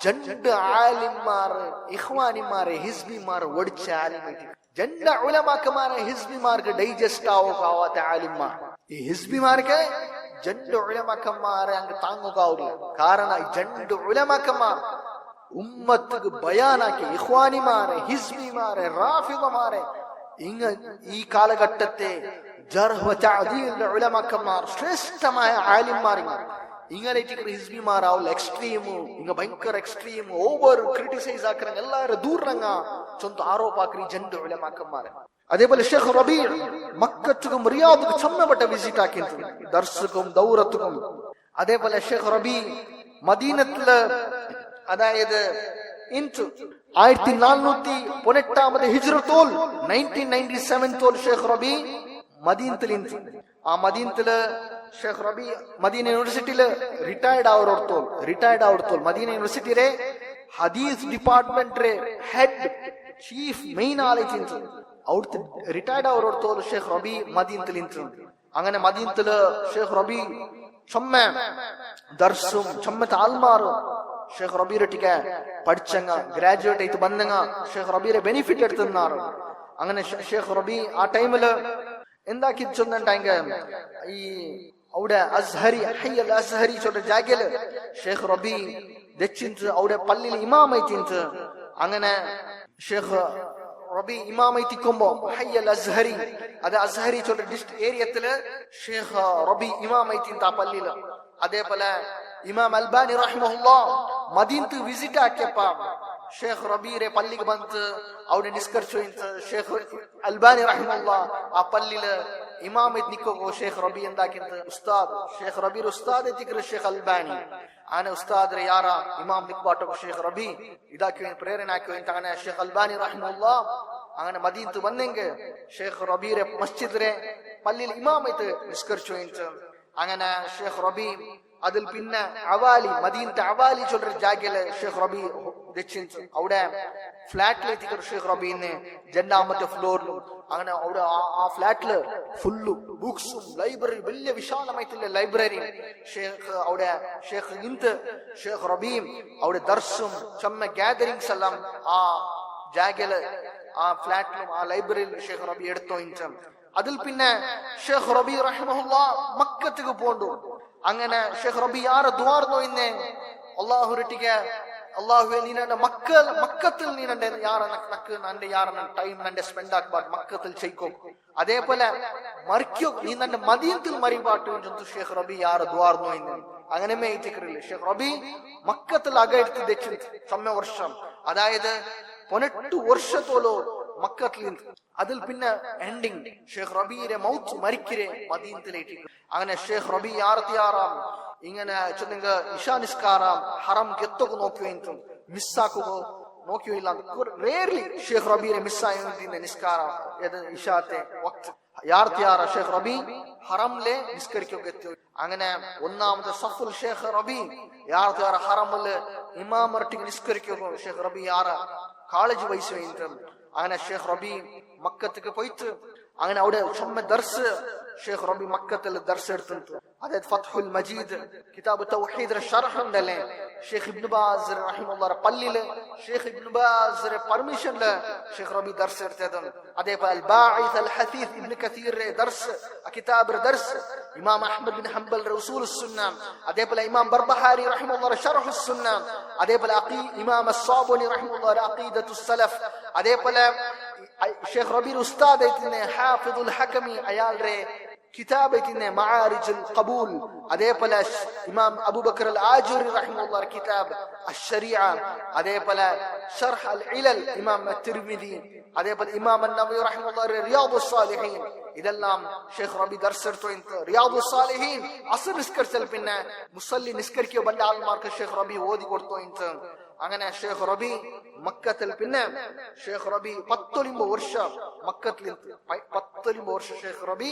രണ്ട് ആലിമാര് ഇഖ്വാനിമാരെ ഹിസ്ബിമാർ ഒടിച്ച ആലിമായിട്ട് രണ്ട് ഉലമാക്കന്മാരെ ഹിസ്ബിമാർക്ക് ഡൈജസ്റ്റ് ആവാത്ത ആലിമാർ. ഈ ഹിസ്ബിമാർക്ക് രണ്ട് ഉലമാക്കന്മാരെ അങ്ങ് താങ്ങുകാവില്ല. കാരണം ഈ രണ്ട് ഉലമാക്കന്മാർ ഉമ്മത്തുക്ക് ബയാനാക്കി ഇഖ്വാനിമാരെ ഹിസ്ബിമാരെ റാഫിദമാരെ ഈ കാലഘട്ടത്തെ ജർഹ് തഅദീലിന്റെ ഉലമാക്കന്മാർ ശ്രേഷ്ഠമായ ആലിമാർ ഇങ്ങനെ ഹിസ്ബിമാരാവില്ല. എക്സ്ട്രീമു ഇങ്ങ ഭയങ്കര എക്സ്ട്രീമു ഓവർ ക്രിട്ടിസൈസ് ആക്കുന്ന എല്ലാരും ദൂരങ്ങ സ്വന്തം ആരോപാക്കി രണ്ട് ഉലമാക്കന്മാരെ. അതേപോലെ ഷേഖ് റബീ മക്കത്തുക്കും റിയാദുക്കും ചമ്മപ്പെട്ട വിസിറ്റ് ആക്കിയിട്ടുണ്ട് ദർസുക്കും ദൗറത്തുക്കും. അതേപോലെ ഷേഖ് റബീ മദീനത്തില് അതായത് 1418 ഹിജ്റത്തോൽ 1997 തോൽ ഷേഖ് റബീ മദീനത്തിൽ ആ മദീനത്തില് ഷേഖ് റബി മദീന യൂണിവേഴ്സിറ്റിയില് ರಿಟೈರ್ಡ್ ಆವರ್ತೋಲ್ ಮದೀನಾ ಯೂನಿವರ್ಸಿಟಿರೆ ಹದೀಸ್ ಡಿಪಾರ್ಟ್ಮೆಂಟ್ ರೆ ಹೆಡ್ ಚೀಫ್ മെയിൻ ആളായിട്ട് അവിടുത്തെ റിട്ടയർഡ് ആവരോടത്തോൽ ഷേഖ് റബി മദീനത്തിൽ അങ്ങനെ മദീനത്തില് ഷേഖ് റബി ചൊമ്മ ദർസും ചൊമ്മത്തെ ആൽമാറും ഷേഖ് റബീരൊട്ടിക്ക് പഠിച്ചങ്ങ ഗ്രാജുവേറ്റ് ആയിട്ട് വന്നങ്ങ ഷേഖ് റബീരെ ബെനിഫിറ്റ് എടുത്തുన్నారు. അങ്ങനെ ഷേഖ് റബി ആ ടൈമില് എന്താക്കി ചൊന്നുണ്ടായെങ്ക ഈ അവിടെ അസ്ഹരി ഹയ്യൽ അസ്ഹരി ചൊല്ല ജാഗല് ഷേഖ് റബി ദച്ചിന്ത് അവിടെ പള്ളിയിൽ ഇമാമൈത്തിന്ത്. അങ്ങനെ ഷേഖ് റബി ഇമാമൈത്തിക്കുമ്പോ ഹയ്യൽ അസ്ഹരി അത് അസ്ഹരി ചൊല്ല ഡിസ്ട്രിക്ട് ഏരിയത്തില് ഷേഖ് റബി ഇമാമൈത്തിന്ത് ആ പള്ളിയില്. അതേപോലെ ഇമാം അൽബാനി റഹിമഹുല്ലാഹ് മദീനത്ത് വിസിറ്റ് ആക്കിയപ്പ ഷേഖ് റബീരെ പള്ളിക്ക് ಬಂತು അവിടെ നിസ്കരിച്ചു. ഷേഖ് അൽബാനി റഹിമഹുല്ലാഹ് ആ പള്ളിയില് ഇമാമത്ത് നിക്കോ ഷേഖ് റബി എന്താക്കിಂತ ഉസ്താദ് ഷേഖ് റബീർ ഉസ്താദ് എത്തിക്കರು ഷേഖ് അൽബാനി ആന ഉസ്താദ് യാര ഇമാം നിക്ബാട്ടോ ഷേഖ് റബി ഇതാക്കി പ്രേരണ ആക്കി അങ്ങനെ ഷേഖ് അൽബാനി റഹിമഹുല്ലാഹ് അങ്ങനെ മദീനത്ത് വന്നെങ്കിൽ ഷേഖ് റബീരെ മസ്ജിദ് രെ പള്ളിയിൽ ഇമാമത്ത് നിസ്കരിച്ചു. അങ്ങനെ ഷേഖ് റബി അതിൽ പിന്നെ അവാലി മദീനത്തെ അവാലി ചൊല്ലൊരു ജാഗയില് ഷേഖ് റബി ദക്ഷിണിച്ച് അവിടെ ഫ്ലാറ്റിലെത്തിക്കರು ഷേഖ് റബീന്ന് രണ്ടാമത്തെ ഫ്ലോറിലും. അങ്ങനെ അവിടെ ആ ഫ്ലാറ്റില് ഫുള്ളു ബുക്സും ലൈബ്രറി വലിയ വിശാലമായിട്ടുള്ള ലൈബ്രറി ഷേഖ് അവിടെ ഷേഖ് ഇൻത്ത് ഷേഖ് റബീം അവിടെ ദർസും ചമ്മ ഗ്യാദറിംഗ്സ് എല്ലാം ആ ജാഗയില് ആ ഫ്ലാറ്റിലും ആ ലൈബ്രറിയിൽ ഷേഖ് റബി എടുത്തോ. അതിൽ പിന്നെ ഷേഖ് റബി റഹിമഹുല്ലാഹ് മക്കത്തേക്ക് പോണ്ടു. അങ്ങനെ ഷേഖ് റബി ಯಾರ ದ್ವಾರ್ನೋ ಇನ್ನೆ ಅಲ್ಲಾಹುರಟಿಗೆ ಅಲ್ಲಾಹುವೆ ನೀನನ್ನ മക്കത്തിൽ നീ നന്റെ യാറ നക്ക് നന്റെ യാറ ടൈം നന്റെ സ്പെൻഡ് ആക്കബാർದು മക്കത്തിൽ ചെയ്ക്കോ. അതേപോലെ മരിക്കോ നീ നന്റെ മദീനത്തിൽ മരിബാട്ടു ಎಂದು ഷേഖ് റബി ಯಾರ ദ്വാർನೋ ಇನ್ನೆ അങ്ങനെ മേയിച്ചിരില്ല. ഷേഖ് റബി മക്കത്തിൽ അകെടുത്ത് ദക്ഷിണ സമ്മ വർഷം അതായത് 18 വർഷത്തോലോ മക്കത്തിൽ. അതിൽ പിന്നെ എൻഡിങ് ഷേഖ് റബീരെ മൗത്ത് മരിക്കരെ മദീനത്തിലേക്ക്. അങ്ങനെ ഷേഖ് റബി യാറത്തിയാറാം ഇങ്ങനെ ചെന്നിങ്ക ഇഷാ നിസ്കാരം ഹറം എത്തൊക്കെ നോക്കിയോ മിസ്സാക്കുക നോക്കിയോ ഇല്ല. റേർലി ഷേഖ് റബീരെ മിസ്സായ നിസ്കാരം ഇഷാത്തെ വക്ത് യാർത്തിയാറ ഷേഖ് റബി ഹറമിലെ നിസ്കരിക്കൊക്കെ എത്തി. അങ്ങനെ ഒന്നാമത്തെ സഫുൽ ഷേഖ് റബി യാർത്തിയാറ ഹറമില് ഇമാമർട്ടിക്ക് നിസ്കരിക്കൊക്കെ ഷേഖ് റബി യാറ കോളേജ് വയസ്സ് കഴിഞ്ഞിട്ട്. അങ്ങനെ ഷേഖ് റബി മക്കത്തേക്ക് പോയിട്ട് അങ്ങനെ അവിടെ ചുമ്മ ദർസ് ഷേഖ് റബി മക്കത്തിൽ ദർസ് എടുത്തിട്ട് അതായത് ഫത്ഹുൽ മജീദ് കിതാബ് തൗഹീദ് ഷർഹ് ഉണ്ടല്ലേ ഷേഖ് ഇബ്നു ബാസ് റഹിമഹുല്ലാഹ് പള്ളിയില് ഷേഖ് ഇബ്നു ബാസ് പെർമിഷനില് ഷേഖ് റബി ദർസ് എടുത്തത്. അതേപോലെ അൽ ബാഇസ് അൽ ഹദീസ് ഇബ്നു കസീർ ദർസ് കിതാബ് ദർസ് ഇമാം അഹ്മദ് ബിൻ ഹംബൽ ഉസൂൽ സുന്ന. അതേപോലെ ഇമാം ബർബഹാരി റഹിമഹുല്ലാഹ് ഷർഹ് സുന്ന. അതേപോലെ ഇമാം അസ്സാബുനി റഹിമഹുല്ലാഹ് അഖീദത്തുസ് സലഫ്. അതേപോലെ ഷേഖ് റബീർ ഉസ്താദ് ഹാഫിദുൽ ഹകമി അയാളുടെ കിതാബിന്റെ മആരിജുൽ ഖബൂൽ, അതേപോലെ ഇമാം അബൂബക്കർ അൽ ആജൂരി റഹിമഹുല്ലാഹ് കിതാബ് അശ്ശരീഅ, അതേപോലെ ശർഹ് അൽ ഇലൽ ഇമാം അത്തിർമിദി, അതേപോലെ ഇമാം അന്നവവി റഹിമഹുല്ലാഹ് റിയാദുസ് സാലിഹീൻ. ഇതെല്ലാം ഷെയ്ഖ് റബി ദർസെടുത്തു. റിയാദുസ് സാലിഹീൻ അസ്ർ നിസ്കരിച്ചാൽ പിന്നെ മുസല്ലി നിസ്കരിക്കുക ബണ്ട ആൾമാർക്ക് ഷെയ്ഖ് റബി ഓതി കൊടുത്തു. അങ്ങനെ ഷെയ്ഖ് റബി മക്കത്തിൽ പിന്നെ ഷെയ്ഖ് റബി 19 വർഷം മക്കത്തിൽ 19 വർഷം ഷെയ്ഖ് റബി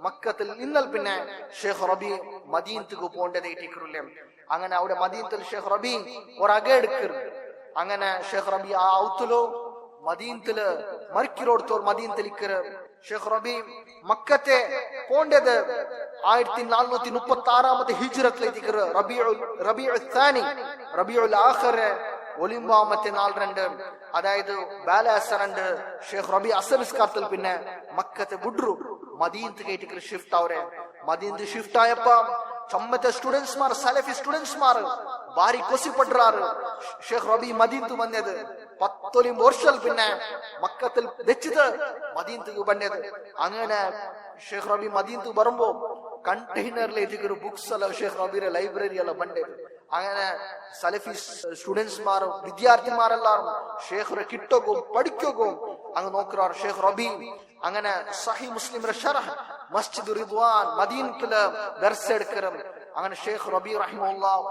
മക്കത്തിൽ നിന്നാൽ പിന്നെ ഷെയ്ഖ് റബി മദീനത്തേക്ക് പോകേണ്ടതായിട്ടില്ല. അങ്ങനെ അവിടെ മദീനത്തിൽ ഷെയ്ഖ് റബി ഒരക എടുക്കർ. അങ്ങനെ ഷെയ്ഖ് റബി ആ ഔത്തുലോ മദീനത്തില് മരിക്കിരോടത്തോൾ മദീനത്തിലിക്കർ. ഷെയ്ഖ് റബി മക്കത്തെ പോണ്ടത് 1436 ഹിജ്റത്തിലെത്തിക്കർ. റബീഉൽ സാനി റബീഉൽ ആഖിർ ഒലിമ്പാമത്തെ നാൾ 2, അതായത് ബാലഅസർ 2 ഷെയ്ഖ് റബി അസർ നിസ്കാരത്തിൽ പിന്നെ മക്കത്തെ വിഡ്രു മദീനത്ത് കയറ്റിക്കർ ഷിഫ്റ്റ് ആവരെ. മദീനത്ത് ഷിഫ്റ്റ് ആയപ്പോ ചമ്മത്തെ സ്റ്റുഡൻസ്മാർ സലഫി സ്റ്റുഡൻസ്മാർ ഭാരി കൊസിപ്പെട്ടാറ്. ഷെയ്ഖ് റബി മദീനത്ത് വന്നത് 19 വർഷം പിന്നെ മക്കത്തിൽ വെച്ചത് മദീനത്തേക്ക് വന്നത്. അങ്ങനെ ഷെയ്ഖ് റബി മദീനത്ത് വരുമ്പോ കണ്ടെയ്നറിലേക്ക് ബുക്സ് അല്ല ഷെയ്ഖ് റബിയുടെ ലൈബ്രറി അല്ല ബണ്ടത്. അങ്ങനെ സലഫി സ്റ്റുഡൻസ്മാരും വിദ്യാർത്ഥിമാരെല്ലാരും ഷെയ്ഖിനെ കിട്ടുകയും പഠിക്കുകയും അങ്ങ് നോക്കാറ് ഷെയ്ഖ് റബി. അങ്ങനെ സഹീഹ് മുസ്ലിമിന്റെ ഷറഹ് മസ്ജിദ് റിദ്വാൻ മദീനത്തില് ദർസ് എടുക്കരും. അങ്ങനെ ഷെയ്ഖ് റബി റഹിമഹുല്ലാഹ്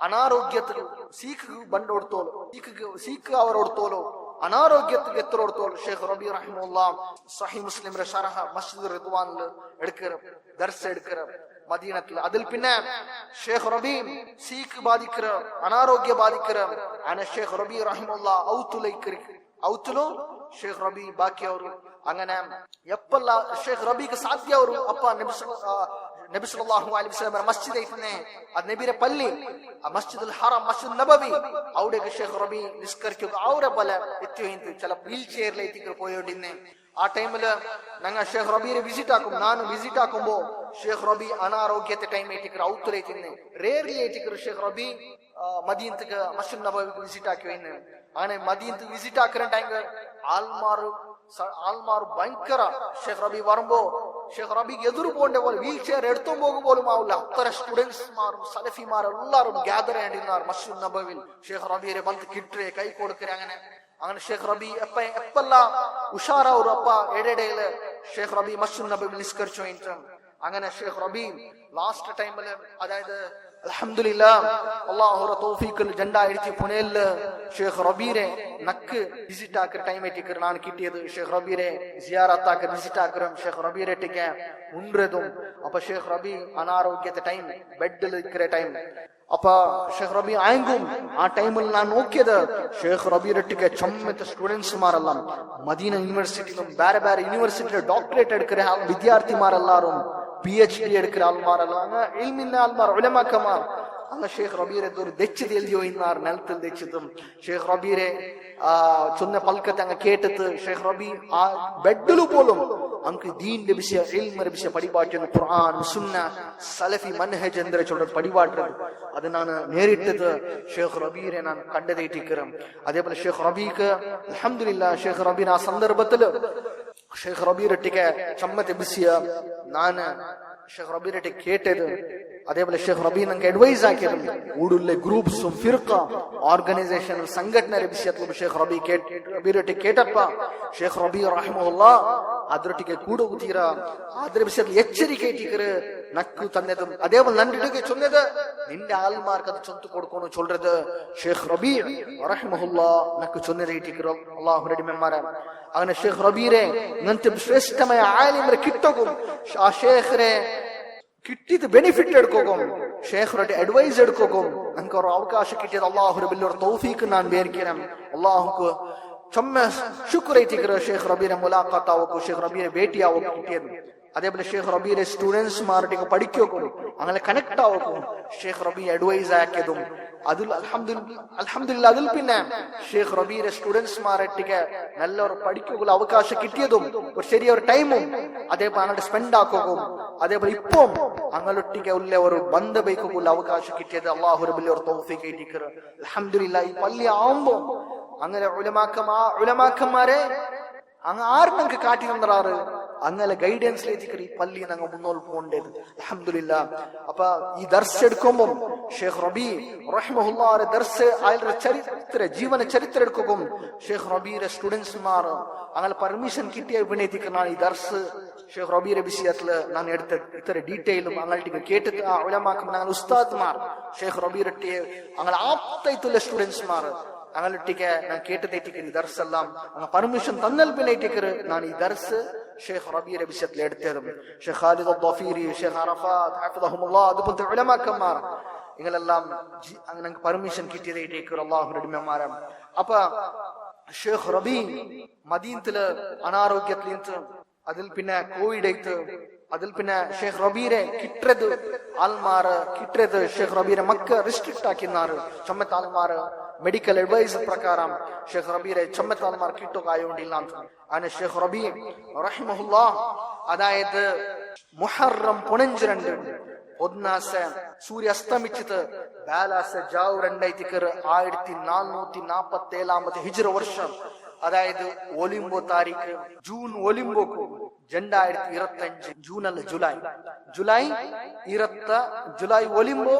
അനാരോഗ്യത്തിൽ സീഖ് ബണ്ടോടുത്തോളൂ സീഖ് അവരോടുത്തോളൂ അനാരോഗ്യത്തിൽ എത്രോടത്തോളം ഷെയ്ഖ് റബി റഹിമഹുല്ലാഹ് സഹീഹ് മുസ്ലിമിന്റെ ഷറഹ് മസ്ജിദ് റിദ്വാനിൽ എടുക്കരും ദർസ് എടുക്കരും മദീനത്തിൽ. അതിൽ പിന്നെ ഷെയ്ഖ് റബി സീഖ് ബാധിക്കര അനാരോഗ്യ ബാധിക്കര. അങ്ങനെ ഷെയ്ഖ് റബി റഹിമഹുല്ലാഹ് ഔത്തുലോ ഷെയ്ഖ് റബി ബാക്കി ಅವರು. അങ്ങനെ ಎಪ್ಪಲ್ಲ ഷെയ്ഖ് റബിക്ക് സാധ്യ ಅವರು ಅಪ್ಪ നബി സല്ലല്ലാഹു അലൈഹി വസല്ലം മസ്ജിദ് ಐತನೆ ಅದು ನಬಿರೆ ಪಲ್ಲಿ ಮಸ್ಜಿದ್ ಅಲ್ ಹರಂ ಮಸ್ಜಿದ್ ನಬವಿ ಅವುಡೆಗೆ ഷെയ്ഖ് റബി നിസ്കരിക്കുക ಅವರ ಬಲ ಎತ್ತಿಯೋ ಇಂತ ಚಲ ವೀಲ್ ಚೇರ್ ಲೈತಿಕರು പോയോണ്ടിന്നെ. ആ ടൈമില് ഞങ്ങൾ ഷെയ്ഖ് റബിയെ വിസിറ്റ് ആക്കും. ನಾನು വിസിറ്റ് ആക്കുമ്പോ ഷെയ്ഖ് റബി അനാരോഗ്യത്തെ ടൈം ಐತಿಕರು ഔത്തുലೈತಿന്നെ ರೇರ್ಲಿ ಐತಿಕರು ഷെയ്ഖ് റബി മദീനത്തേക്ക് മസ്ജിദ് നബവിക്ക് വിസിറ്റ് ആക്കി വന്നെ. അങ്ങനെ മദീനത്ത് വിസിറ്റ് ആക്കുന്ന ടൈം ആൾമാർ ഭയങ്കര ഷെയ്ഖ് റബി വരുമ്പോ ഷെയ്ഖ് റബിക്ക് എതിർ പോകേണ്ട പോലെ വീൽ ചെയർ എടുത്തു പോകും പോലും ആവില്ല. അത്ര സ്റ്റുഡൻസ്മാരും സലഫിമാരും എല്ലാവരും ഗ്യാദർ ചെയ്യേണ്ടിരുന്നാർ മസ്ജിദ് നബവിൽ. ഷെയ്ഖ് റബിയെ ಬಂದು കിട്ടರೆ കൈ കൊടുക്കರೆ. അങ്ങനെ ഷെയ്ഖ് റബി എപ്പെല്ലാം ഉഷാറാവും. അപ്പ ഇടയില് ഷെയ്ഖ് റബി മസ്ജിദ് നബവിൽ നിസ്കരിച്ചു. അങ്ങനെ ഷെയ്ഖ് റബി ലാസ്റ്റ് ടൈമില് അതായത് അൽഹംദുലില്ലാഹ് അല്ലാഹുവിന്റെ തൗഫീഖിൽ 2000 പുനേല് ഷെയ്ഖ് റബിയെ നക്ക് വിസിറ്റ് ആക്കുന്ന ടൈം ആയിട്ട് ನಾನು കിട്ടിയത്. ഷെയ്ഖ് റബിയെ സിയാറത്ത് ആക്കാൻ വിസിറ്റ് ആക്കറും ഷെയ്ഖ് റബിയെ ಟಿಕೆ ഉണ്ട്രതും. അപ്പൊ ഷെയ്ഖ് റബി അനാരോഗ്യത്തെ ടൈം ബെഡിൽ ഇരിക്കുന്ന ടൈം. അപ്പൊ ഷെയ്ഖ് റബി ആയെങ്കും ആ ടൈമിൽ ഞാൻ നോക്കിയത് ഷെയ്ഖ് റബിയുടെ ಟಿಕೆ ചമ്മത്തെ സ്റ്റുഡൻസ്മാരെല്ലാം മദീന യൂണിവേഴ്സിറ്റിയിലും ಬೇರೆ ಬೇರೆ യൂണിവേഴ്സിറ്റിയിലെ ഡോക്ടറേറ്റ് എടുക്കുന്ന വിദ്യാർത്ഥിമാരെല്ലാരും PhD എടുക്കുന്ന ആൾമാരെല്ലാം ഇൽമിന്റെ ആൾമാർ ഉലമാക്കന്മാർ. അങ്ങ് ഷെയ്ഖ് റബിയെ ദെച്ചത് എഴുതിയോ ഇന്നാർ നിലത്തിൽ ദെച്ചതും ഷെയ്ഖ് റബിയെ ചൊന്ന പൽക്കത്തെ അങ്ങ് കേട്ടത് ഷെയ്ഖ് റബി ആ ബെഡിലു പോലും അങ്ങ് ദീന്റെ വിഷയ ഇൽമിന്റെ വിഷയ പടിപാറ്റുന്നു. ഖുർആൻ സുന്ന സലഫി മൻഹജ് എன்ற ചൊല്ല പടിപാട്ടത് അത് ഞാൻ നേരിട്ടത് ഷെയ്ഖ് റബിയെ ഞാൻ കണ്ടതായിട്ടിക്കറും. അതേപോലെ ഷെയ്ഖ് റബിക്ക് അൽഹംദുലില്ലാഹ് ഷെയ്ഖ് റബി ആ സന്ദർഭത്തില് ഷെയ്ഖ് റബിയുടെ ಟಿಕೆ ചമ്മത്തെ വിഷയ ನಾನು ഷെയ്ഖ് റബിയുടെ ಟಿಕೆ കേട്ടത്. അതേപോലെ ഷെയ്ഖ് റബി നമുക്ക് അഡ്വൈസ് ആക്കിയിരുന്നു. ഊടുള്ള ഗ്രൂപ്പ്സും ഫിർഖ ഓർഗനൈസേഷൻ സംഘടനയുടെ വിഷയത്തിൽ ഷെയ്ഖ് റബിയുടെ ಟಿಕೆ കേട്ടപ്പ ഷെയ്ഖ് റബി റഹിമഹുല്ലാഹ് ಅದರೊಟ್ಟಿಗೆ ಕೂಡುತ್ತೀರ ಅದರ ವಿಷಯದಲ್ಲಿ ಎಚ್ಚರಿಕೆ ಇಟ್ಟಿಕರು ನಕ್ಕು ತಂದದು. അതേപോലെ നണ്ടിടുക ചൊന്നത് നിന്റെ ആൽമാർക്ക് അത് ചൊന്തു കൊടുക്കുന്നു ചൊല്ലത് ഷെയ്ഖ് റബി റഹിമഹുല്ലാഹ് നക്ക് ചൊന്നത് ഇട്ടിക്കറോ അല്ലാഹു റെഡി മെമ്മറ. അങ്ങനെ ഷെയ്ഖ് റബിയെ ഇങ്ങനത്തെ ശ്രേഷ്ഠമായ ആലിമരെ കിട്ടുകയും ആ ഷെയ്ഖിനെ കിട്ടിയത് ബെനിഫിറ്റ് എടുക്കുകയും ഷെയ്ഖിന്റെ അഡ്വൈസ് എടുക്കുകയും നമുക്ക് ഒരു അവകാശം കിട്ടിയത് അല്ലാഹു റബ്ബിന്റെ തൗഫീഖ് ഞാൻ വേർക്കണം. അല്ലാഹുക്ക് ചൊമ്മ ശുക്ർ ಐತಿಕರು ഷെയ്ഖ് റബിയെ മുലാഖാത്ത് ആവക്കും ഷെയ്ഖ് റബിയെ ಭೇಟಿ ആവക്കും കിട്ടിയത്. അതേപോലെ ഷെയ്ഖ് റബിയെ സ്റ്റുഡൻസ്മാരുടെ പഠിക്കുകയും അങ്ങനെ കണക്ട് ആവക്കും ഷെയ്ഖ് റബി അഡ്വൈസ് ആക്കിയതും അതിൽ അൽഹംദുലില്ലാഹ് അതിൽ പിന്നെ ഷെയ്ഖ് റബിയെ സ്റ്റുഡൻസ്മാരുടെ നല്ലൊരു പഠിക്കുക അവകാശം കിട്ടിയതും ഒരു ശരിയൊരു ടൈമും അതേപോലെ അങ്ങോട്ട് സ്പെൻഡ് ആക്കുകയും അതേപോലെ ഇപ്പം അങ്ങോട്ടൊട്ടിക്ക് ഉള്ള ഒരു ബന്ധ ബൈക്കുള്ള അവകാശം കിട്ടിയത് അല്ലാഹു റബ്ബിന്റെ ഒരു തൗഫീഖ് ആയിട്ടിക്കറ്. അൽഹംദുലില്ലാഹ് ഈ പള്ളി ആവുമ്പോ അങ്ങനെ ഉലമാക്കന്മാരെ അങ്ങ് ആര് നമുക്ക് കാട്ടി തന്നറാറ് അങ്ങനെ ഗൈഡൻസിലേക്ക് ഈ പള്ളി ഞങ്ങൾ മുന്നോട്ട് പോകേണ്ടത്. അൽഹംദുലില്ലാഹ്. അപ്പൊ ഈ ദർസ് എടുക്കുമ്പോൾ ഷെയ്ഖ് റബീ റഹിമഹുല്ലാഹുവിന്റെ ദർസ് അയാളുടെ ചരിത്ര ജീവന ചരിത്രം എടുക്കും. ഷെയ്ഖ് റബീയുടെ സ്റ്റുഡൻസ്മാർ അങ്ങനെ പെർമിഷൻ കിട്ടിയ വിനയത്തിക്കാണ് ഈ ദർസ് ഷെയ്ഖ് റബീയുടെ വിഷയത്തില് ഞാൻ എടുത്ത ഇത്ര ഡീറ്റെയിലും അങ്ങോട്ടേക്ക് കേട്ടിട്ട് ആ ഉലമാക്കും ഞങ്ങൾ ഉസ്താദ്മാർ ഷെയ്ഖ് റബീരൊക്കെ അങ്ങനെ ആപ്തായിട്ടുള്ള സ്റ്റുഡൻസ്മാർ അങ്ങനൊട്ടിക്ക് ഞാൻ കേട്ടതേറ്റിക്ക് ഈ ദർസ് എല്ലാം അങ്ങ് പെർമിഷൻ തന്നൽ പിന്നേറ്റിക്ക് ഞാൻ ഈ ദർസ് ഷെയ്ഖ് റബീയുടെ വിഷയത്തിൽ എടുത്തതും ഷെയ്ഖ് ഖാലിദ് അദ്ദഫീരി, ഷെയ്ഖ് അറഫാത്ത് ഹഫിദഹുമുല്ലാഹ്, അതുപോലത്തെ ഉലമാക്കന്മാർ ഇങ്ങളെല്ലാം അങ്ങനെ പെർമിഷൻ കിട്ടിയതേറ്റിക്ക് അല്ലാഹുവിന്റെ അടിമമാരാണ്. അപ്പൊ ഷെയ്ഖ് റബീ മദീനത്തില് അനാരോഗ്യത്തിൽ അതിൽ പിന്നെ കോവിഡ് ആയിട്ട് അതിൽ പിന്നെ ഷെയ്ഖ് റബീരെ കിട്ടത് ആൽമാറ് കിട്ടത് ഷെയ്ഖ് റബീരെ മക്ക റിസ്ട്രിക്ട് ആക്കിനാറ്. ചമ്മത്ത് ആൽമാറ് മെഡിക്കൽ അഡ്വൈസ് പ്രകാരം ഷെയ്ഖ് റബീരെ ചമ്മത്ത് ആൽമാർ കിട്ടുകയായോണ്ടില്ല. അങ്ങനെ ഷെയ്ഖ് റബീ റഹിമഹുല്ലാഹ് അതായത് മുഹറം 12 ഒന്നാസ സൂര്യ അസ്തമിച്ചിട്ട് ബാലാസ ജാവ് 1447 ഹിജ്റ വർഷം അതായത് ഒലിമ്പോ താരീഖ് ജൂൺ ഒലിമ്പോക്ക് 2025 ജൂൺ അല്ല ജൂലൈ ഒലിമ്പോ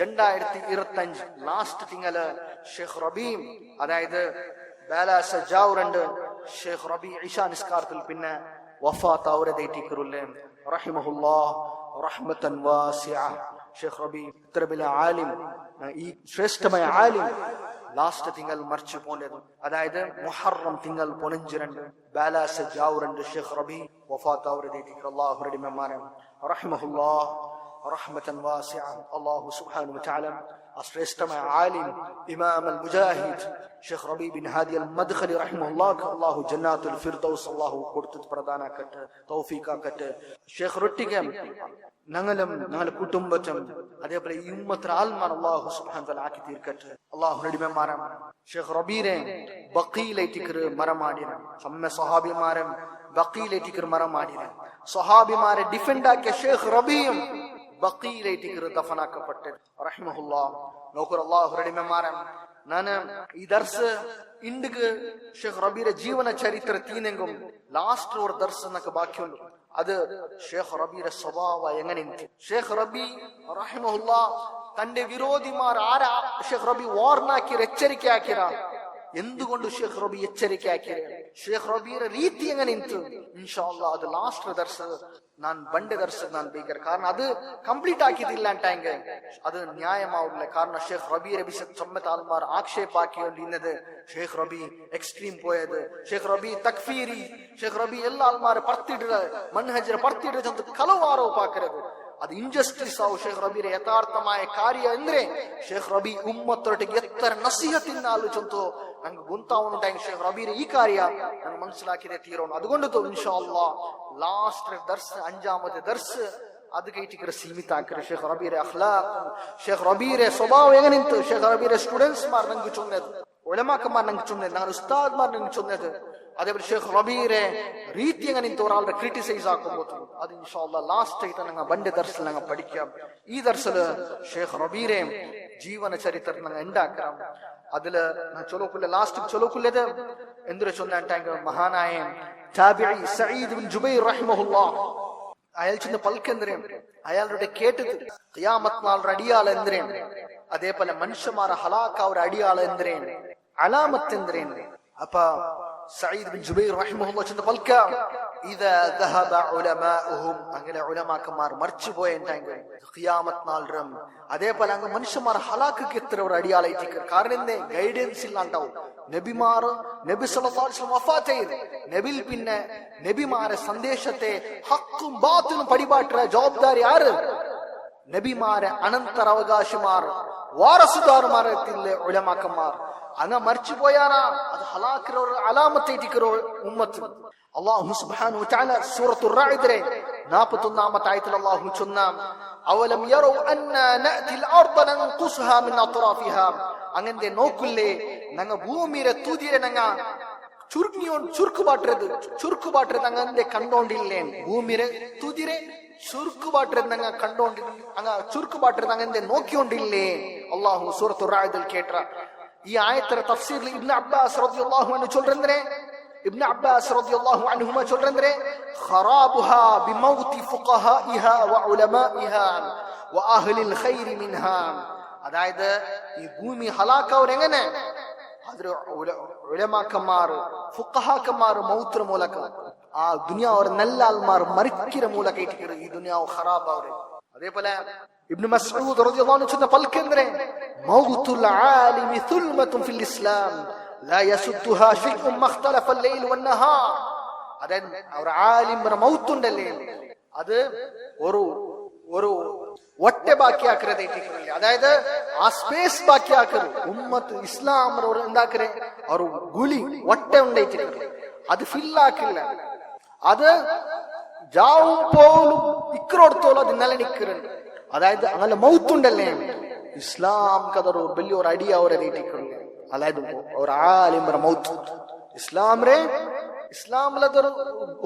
2025 ലാസ്റ്റ് തിങ്കള് ഷെയ്ഖ് റബീ അതായത് ബാലാസ ജാവ് 2 ഷെയ്ഖ് റബീ ഇശാ നിസ്കാരത്തിൽ പിന്നെ വഫാത്ത് അവരതേറ്റിക്കറുല്ലേ റഹിമഹുല്ലാഹ് റഹ്മത്തൻ വാസിഅ. ഷെയ്ഖ് റബീ ഇത്ര വലിയ ആലിം, ഈ ശ്രേഷ്ഠമായ ആലിം ലാസ്റ്റ് തിങ്കൾ മറിച്ചു പോയത് അതായത് മുഹറം തിങ്കൾ 12 ബാലാസ ജാവ് 2 ഷെയ്ഖ് റബീ വഫാത്ത് അവരതേറ്റിക്കർ അല്ലാഹുവിന്റെ അടിമമാരാണ് റഹിമഹുല്ലാഹ് റഹ്മത്തൻ വാസിഅ. അല്ലാഹു സുബ്ഹാനഹു വതആല ശ്രേഷ്ഠമായ ആലിം ഇമാം അൽ മുജാഹിദ് ഷെയ്ഖ് റബീ ബിൻ ഹാദി അൽ മദ്ഖലി റഹിമഹുല്ലാഹ് അല്ലാഹു ജന്നാത്തുൽ ഫിർദൗസ് അല്ലാഹു കൊടുത്ത് പ്രദാനാക്കട്ടെ, തൗഫീഖാക്കട്ടെ. ഷെയ്ഖ് റൊട്ടിക്ക് ഞങ്ങളും ഞങ്ങളുടെ കുടുംബത്തും അതേപോലെ ഈ ഉമ്മത്തിന് ആൽമാൻ അല്ലാഹു സുബ്ഹാനഹു വതആല ആക്കി തീർക്കട്ടെ. അല്ലാഹുവിന്റെ അടിമമാരാണ് ഷെയ്ഖ് റബീരെ ബഖീലൈറ്റിക്ക് മറമാടിന സമ്മ സ്വഹാബിമാരും ബഖീലൈറ്റിക്ക് മറമാടിന സ്വഹാബിമാരെ ഡിഫെൻഡ് ആക്കിയ ഷെയ്ഖ് റബീയും ബഖീലൈറ്റിക്ക് ദഫനാക്കപ്പെട്ടു റഹിമഹുല്ലാഹ്. നോക്കൂ അല്ലാഹുവിന്റെ അടിമമാരാണ് ನಾನು ಈ ದರ್ಸ ಇಂಡಿಗೆ ಶೇಖ್ ರಬೀರ ಜೀವನ ಚರಿತ್ರೆ ತೀನೆಂಗು ಲಾಸ್ಟ್ ഒരു ദർസ് എന്നൊക്കെ ബാക്കിയുണ്ട്. അത് ഷേഖ് റബീയുടെ സ്വഭാവം എങ്ങനെയുണ്ട്. ഷേഖ് റബീ റഹിമഹുല്ലാഹ് തന്റെ വിരോധിമാർ ആരാ ഷേഖ് റബീ വാർണാക്കിയ എച്ചരിക്കയാക്കിയ എന്തുകൊണ്ട് ഷേഖ് റബീ എച്ചരിക്കയാക്കിയ ഷേഖ് റബീയുടെ രീതി എങ്ങനെയുണ്ട് ഇൻഷാ അല്ലാഹ് അത് ലാസ്റ്റ് ദർസ് ഞാൻ ബണ്ട് ദർസ് ഞാൻ ബീകർ കാരണം അത് കംപ്ലീറ്റ് ആക്കിയിട്ടില്ല ടാങ്ക് അത് ന്യായമാവില്ല. കാരണം ഷേഖ് റബീയുടെ വിഷയത്തിൽ ചമ്മത്ത് ആൽമാർ ആക്ഷേപാക്കിയത് ഷേഖ് റബീ എക്സ്ട്രീം പോയത് ഷേഖ് റബീ തക്ഫീരി ഷേഖ് റബീ എല്ലാ ആൽമാരെ ಪರ್ತಿಡ್ರ ಮನ್ಹಜರ ಪರ್ತಿಡ್ರ ಅಂತ ಕೆಲವು ಆರೋಪ ಹಾಕಿರೋದು ಅದು ಇನ್ಜಸ್ಟಿಸ್ ಆವು. ಶೇಖ್ ರಬೀರ ಯಥಾರ್ಥമായ ಕಾರ್ಯ ಅಂದ್ರೆ ಶೇಖ್ ರಬೀ ಉಮ್ಮತ್ತೊಟ್ಟಿಗೆ ಎತ್ತರ ನಸೀಹತಿನ ಆಲೋಚಂತು ನಂಗೆ ಗುಂತಾವನು ಟೈಮ್ ಶೇಖ್ ರಬೀರ ಈ ಕಾರ್ಯ ನಂಗೆ മനസ്സിലാക്കിയതേ തീരോണം. അതുകൊണ്ട് ഇൻഷാ അല്ലാഹ് ലാസ്റ്റ് ദർസ് അഞ്ചാമത്തെ ദർസ് അത് കേട്ടിട്ട് സീമിത ആക്കരെ ഷേഖ് റബീര അഖ്ലാഖ് ഷേഖ് റബീര സ്വഭാവം എങ്ങനെയുണ്ട് ഷേഖ് റബീര സ്റ്റുഡൻസ്മാർ ನಂಗೆ ചൊന്നത് ഉലമാക്കന്മാർ ನಂಗೆ ചൊന്നത് ഞങ്ങളുടെ ഉസ്താദ്മാർ ನಂಗೆ ചൊന്നത് അതേപോലെ ഷേഖ് റബീരെ രീതി എങ്ങനെയുണ്ട് ഒരാളുടെ ക്രിട്ടിസൈസ് ആക്കുമ്പോൾ അത് ഇൻഷാ അല്ലാഹ് ലാസ്റ്റ് ആയിട്ട് ഞങ്ങൾ ബണ്ട് ദർസിൽ ഞങ്ങൾ പഠിക്കാം. ഈ ദർസില് ഷേഖ് റബീരെ ജീവന ചരിത്രം ഞങ്ങൾ ഉണ്ടാക്കാം. അതില് ചൊലോക്കുള്ള ലാസ്റ്റ് ചൊലോക്കുള്ളത് എന്തൊരു ചൊല്ലാൻ മഹാനായ താബിഈ സഈദ് ബിൻ ജുബൈർ റഹിമഹുല്ലാഹ് അയാൾ ചെന്ന് പൽക്കെന്തരേ അയാളുടെ കേട്ടത് ഖിയാമത്ത് നാളുടെ അടിയാൾ എന്തരേ അതേപോലെ മനുഷ്യന്മാരെ ഹലാക്ക ഒരു അടിയാൾ എന്തരേ അലാമത്ത് എന്തരേ. അപ്പൊ സഈദ് ബിൻ ജുബൈർ റഹിമഹുല്ലാഹ് ചെന്ന് പൽക്ക ഇദാ ദഹബ ഉലമാഉഹും അങ്ങനെ ഉലമാക്കന്മാർ മരിച്ചുപോയ ഖിയാമത്ത് നാളും അതേപോലെ അങ്ങ് മനുഷ്യന്മാർ ഹലാക്ക് എത്ര ഒരു അടിയാളായിട്ട് കാരണം എന്തേ ഗൈഡൻസ് ഇല്ലാണ്ടാവും. നബിമാർ നബി സല്ലല്ലാഹു അലൈഹി വസല്ലം വഫാത്ത് ചെയ്തു നബിൽ പിന്നെ നബിമാരെ സന്ദേശത്തെ ഹക്കും ബാത്തിലും പടിപാട്ടുற ജവാബ്ദാരി ആര് നബിമാരെ അനന്തര അവകാശമാർ വാരസുദാർമാരത്തിലെ ഉലമാക്കന്മാർ അങ്ങ് മരിച്ചു പോയാനാ അത് ഹലാക്കിற ഒരു അലാമത്തേറ്റിക്കിற ഉമ്മത്ത്. അല്ലാഹു സുബ്ഹാനഹു വ തആല സൂറത്തുർ റഅദിലെ 41ാമത്തെ ആയത്തിൽ അല്ലാഹു ചൊന്നാം അവലം യറൂ അന്നാ നഅതിൽ അർദ നൻഖുസ്ഹാ മിൻ അത്റാഫിഹാ അങ്ങന്റെ നോക്കുല്ലേ ഞങ്ങൾ ഭൂമിയുടെ തുതിയെ ഞങ്ങൾ ചുരുക്കുപാട്ടത് അങ്ങന്റെ കണ്ടോണ്ടില്ലേ ഭൂമിയുടെ തുതിരെ ചുരുക്കുപാട്ടത് ഞങ്ങൾ ചുരുക്കുപാട്ടത് അങ്ങന്റെ നോക്കിക്കൊണ്ടില്ലേ. അല്ലാഹു സൂറത്തുർ റഅദിൽ കേട്ട ഈ ആയത്തിന്റെ തഫ്സീറിൽ ഇബ്നു അബ്ബാസ് റളിയല്ലാഹു അൻഹു ചൊല്ലുന്നേ ഇബ്നു അബ്ബാസ് റളിയല്ലാഹു അൻഹുമ ചൊല്ലുന്നേ ഖറാബുഹാ ബിമൗതി ഫുഖഹാഇഹാ വഉലമാഇഹാ വഅഹ്ലിൽ ഖൈരി മിൻഹാ. അതായത് ഈ ഭൂമി ഹലാക്കവർ എങ്ങനെ? അതൊരു ഉലമാക്കന്മാർ ഫുഖഹാക്കന്മാർ മൗത്ര മൂലക ആ ദുനിയാവ് നല്ല ആൾമാർ മരിക്കിற ಮೂಲಕ ಇಟ್ಟಿರು ಈ ದುನಿಯಾವು ಖರಾಬ್ ಅವರೇ. അതേപോലെ ഇബ്നു മസ്ഊദ് റളിയല്ലാഹു അൻഹു ചൊന്ന പൽക്കെಂದ್ರೆ മൗതുൽ ആലിമി സുൽമത്തുൻ ഫിൽ ഇസ്ലാം ലാ യസുദ്ദുഹാ ശൈഉൻ മഖ്തലഫ അൽ-ലൈൽ വൻ-നഹാർ. അതായത് അവർ ആലിമರ മൗത്തുണ്ടല്ലേ അത് ഒരു ഒറ്റ ബാക്കിയാക്കരുത് ഇട്ടിട്ടില്ല. അതായത് ആ സ്പേസ് ബാക്കിയാക്കരു ഉമ്മത്ത് ഇസ്ലാം എന്താക്കരെ ಅವರು ಗುಳಿ ಒಟ್ಟೆ ಉಂಡೈತಿದ್ರು ಅದು ಫಿಲ್ ಆಕಿಲ್ಲ. അത് ജാവും പോലും ഇക്കറോടത്തോളം അത് നിലനിൽക്കുന്നുണ്ട്. അതായത് അങ്ങനെ മൗത്തുണ്ടല്ലേ ഇസ്ലാം കതൊരു വലിയൊരു അടി അവരെ നീട്ടിക്കുള്ളു. അതായത് ഒരു ആലിമರ മൗത്ത് ഇസ്ലാമിലതൊരു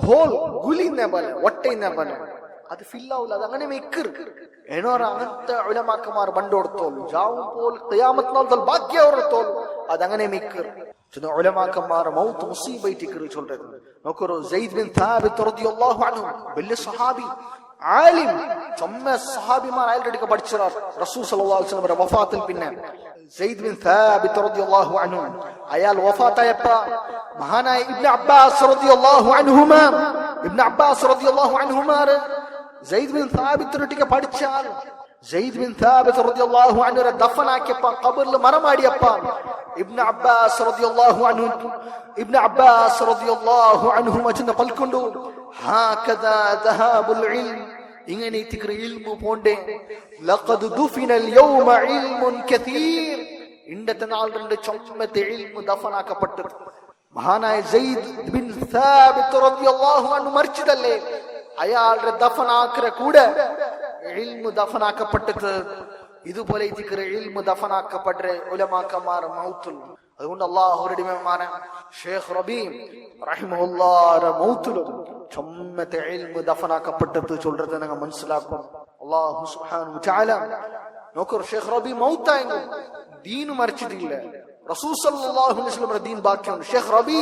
ഹോൾ ഗുലിന്നെ പോലെ ഒട്ടയിന്നെ പോലെ അത് ഫില്ലാവില്ല. അത് അങ്ങനെ മിക്കർ ಏನೋರ അങ്ങനത്തെ ഉലമാക്കന്മാർ പണ്ടോടത്തോളൂ ജാവും പോൽ ഖിയാമത്ത് ബാക്കി അവരത്തോളൂ അതങ്ങനെ മിക്കർ ചില ഉലമാക്കന്മാർ മൗത്ത് മുസീബൈറ്റിക്കറി ചൊല്ലുന്നത്. നോക്കൂ സെയ്ദ് ബിൻ സാബിത്ത് റളിയല്ലാഹു അൻഹു വലിയ സഹാബി ആലിം ചൊമ്മ സഹാബിമാർ അയാളുടെ പഠിച്ചവർ റസൂൽ സല്ലല്ലാഹു അലൈഹി വസല്ലം വഫാത്തിൽ പിന്നെ സെയ്ദ് ബിൻ സാബിത്ത് റളിയല്ലാഹു അൻഹു അയാൾ വഫാത്തായപ്പ മഹാനായ ഇബ്നു അബ്ബാസ് റളിയല്ലാഹു അൻഹുമാ സെയ്ദ് ബിൻ സാബിത്തിനൊട്ടിಗೆ പഠിച്ചാൽ സെയ്ദ് ബിൻ സാബിത്ത് റളിയല്ലാഹു അൻഹുരെ ദഫനാക്കിയപ്പ ഖബറിൽ മറമാടിയപ്പ ഇബ്നു അബ്ബാസ് റളിയല്ലാഹു അൻഹു മജന പൽക്കൊണ്ടു ഹാകദാ ദഹാബുൽ ഇൽം ഇങ്ങനെ തിക്ര ഇൽമു പോണ്ടേ ലഖദ് ദുഫിനൽ യൗമ ഇൽമുൻ കതീർ ഇന്നത്തെ നാളുണ്ട് ചൊമ്മത്തെ ഇൽമു ദഫനാക്കപ്പെട്ടത്. മഹാനായ സെയ്ദ് ബിൻ സാബിത്ത് റളിയല്ലാഹു അൻഹു മരിച്ചതല്ലേ അയാളുടെ ദഫനാക്കര കൂടെ ഇൽമു ദഫനാക്കപ്പെട്ടത്. ഇതുപോലെ ഇതിക്കര ഇൽമു ദഫനാക്കപ്പെട്ട ഉലമാക്കന്മാർ മൗത്തുൽ. അതുകൊണ്ട് അല്ലാഹുവിന്റെ ഇമാമാനെ ഷേഖ് റബീം റഹിമഹുല്ലാഹ് മൗത്തുലും ചൊമ്മത്തെ ഇൽമു ദഫനാക്കപ്പെട്ടത് ചൊല്ലത് നിങ്ങൾ മനസ്സിലാക്കും. അല്ലാഹു സുബ്ഹാനഹു വ തആല നോക്കൂ ഷേഖ് റബീം മൗത്തായെങ്കിൽ ദീൻ മരിച്ചിട്ടില്ല. റസൂൽ സല്ലല്ലാഹു അലൈഹി വസല്ലം ദീൻ ബാക്കിയുണ്ട്. ഷേഖ് റബീ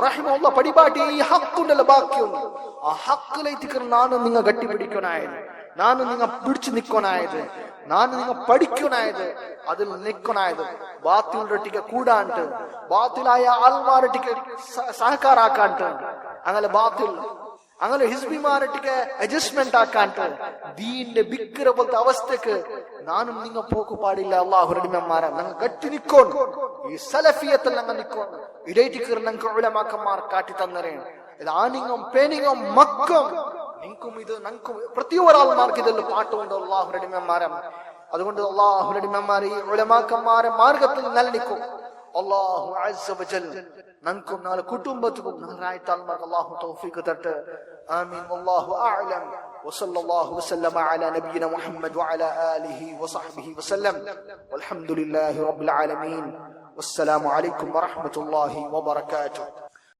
റഹിമഹുല്ലാഹ് പടിപാടി ഈ ഹക്കുണ്ടല്ല ബാക്കിയുണ്ട്. ആ ഹക്കിലേക്ക് ನಾನು നിങ്ങൾ ಗಟ್ಟಿ പിടിക്കണായത് ನಾನು നിങ്ങൾ പിടിച്ചു നിൽക്കണായത് ನಾನು നിങ്ങൾ പഠിക്കണായത് അതിൽ നിൽക്കണായത് ബാത്തിലൊട്ടിಗೆ കൂടാണ്ട് ബാത്തിലായ ആൾമാരൊട്ടിಗೆ സഹಕಾರ ആക്കാണ്ട് അങ്ങനെ ബാത്തിൽ അങ്ങനെ ഹിസ്ബിമാരൊട്ടിಗೆ അഡ്ജസ്റ്റ്മെന്റ് ആക്കാണ്ട് ദീന്റെ ബിക്കര പോലത്തെ അവസ്ഥക്ക് നാനും നിങ്ങൾ പോക്ക് പാടില്ല. അല്ലാഹുവിന്റെ അടിമമാരെ നിങ്ങൾ ഗട്ടി നിൽക്കണം. ഈ സലഫിയത്തിൽ നിങ്ങൾ നിൽക്കണം. ഇടയിട്ടിക്കർ നിങ്ങൾക്ക് ഉലമാക്കന്മാർ കാട്ടി തന്നരേ ഇത് ആണിങ്ങും പേനിങ്ങും മക്കും നിങ്ങൾക്കും ഇത് ഞങ്ങൾക്കും പ്രത്യേകമാർക്ക് ഇതെല്ലാം പാട്ടുകൊണ്ട് അല്ലാഹുവിന്റെ അടിമമാരെ. അതുകൊണ്ട് അല്ലാഹുവിന്റെ അടിമമാരെ ഈ ഉലമാക്കന്മാരെ മാർഗത്തിൽ നിലനിൽക്കും. അല്ലാഹു അസ്സ വജൽ ഞങ്ങൾക്കും ഞങ്ങളുടെ കുടുംബത്തിനും ഞങ്ങളായിട്ട് ആൾമാർക്ക് അല്ലാഹു തൗഫീഖ് തരട്ടെ. ആമീൻ. വല്ലാഹു അഅലം. വസല്ലല്ലാഹു വസല്ലമ അലാ നബിയിന മുഹമ്മദ് വഅലാ ആലിഹി വസഹ്ബിഹി വസല്ലം. വൽഹംദുലില്ലാഹി റബ്ബിൽ ആലമീൻ. വസ്സലാമു അലൈക്കും വറഹ്മത്തുള്ളാഹി വബറകാതുഹു.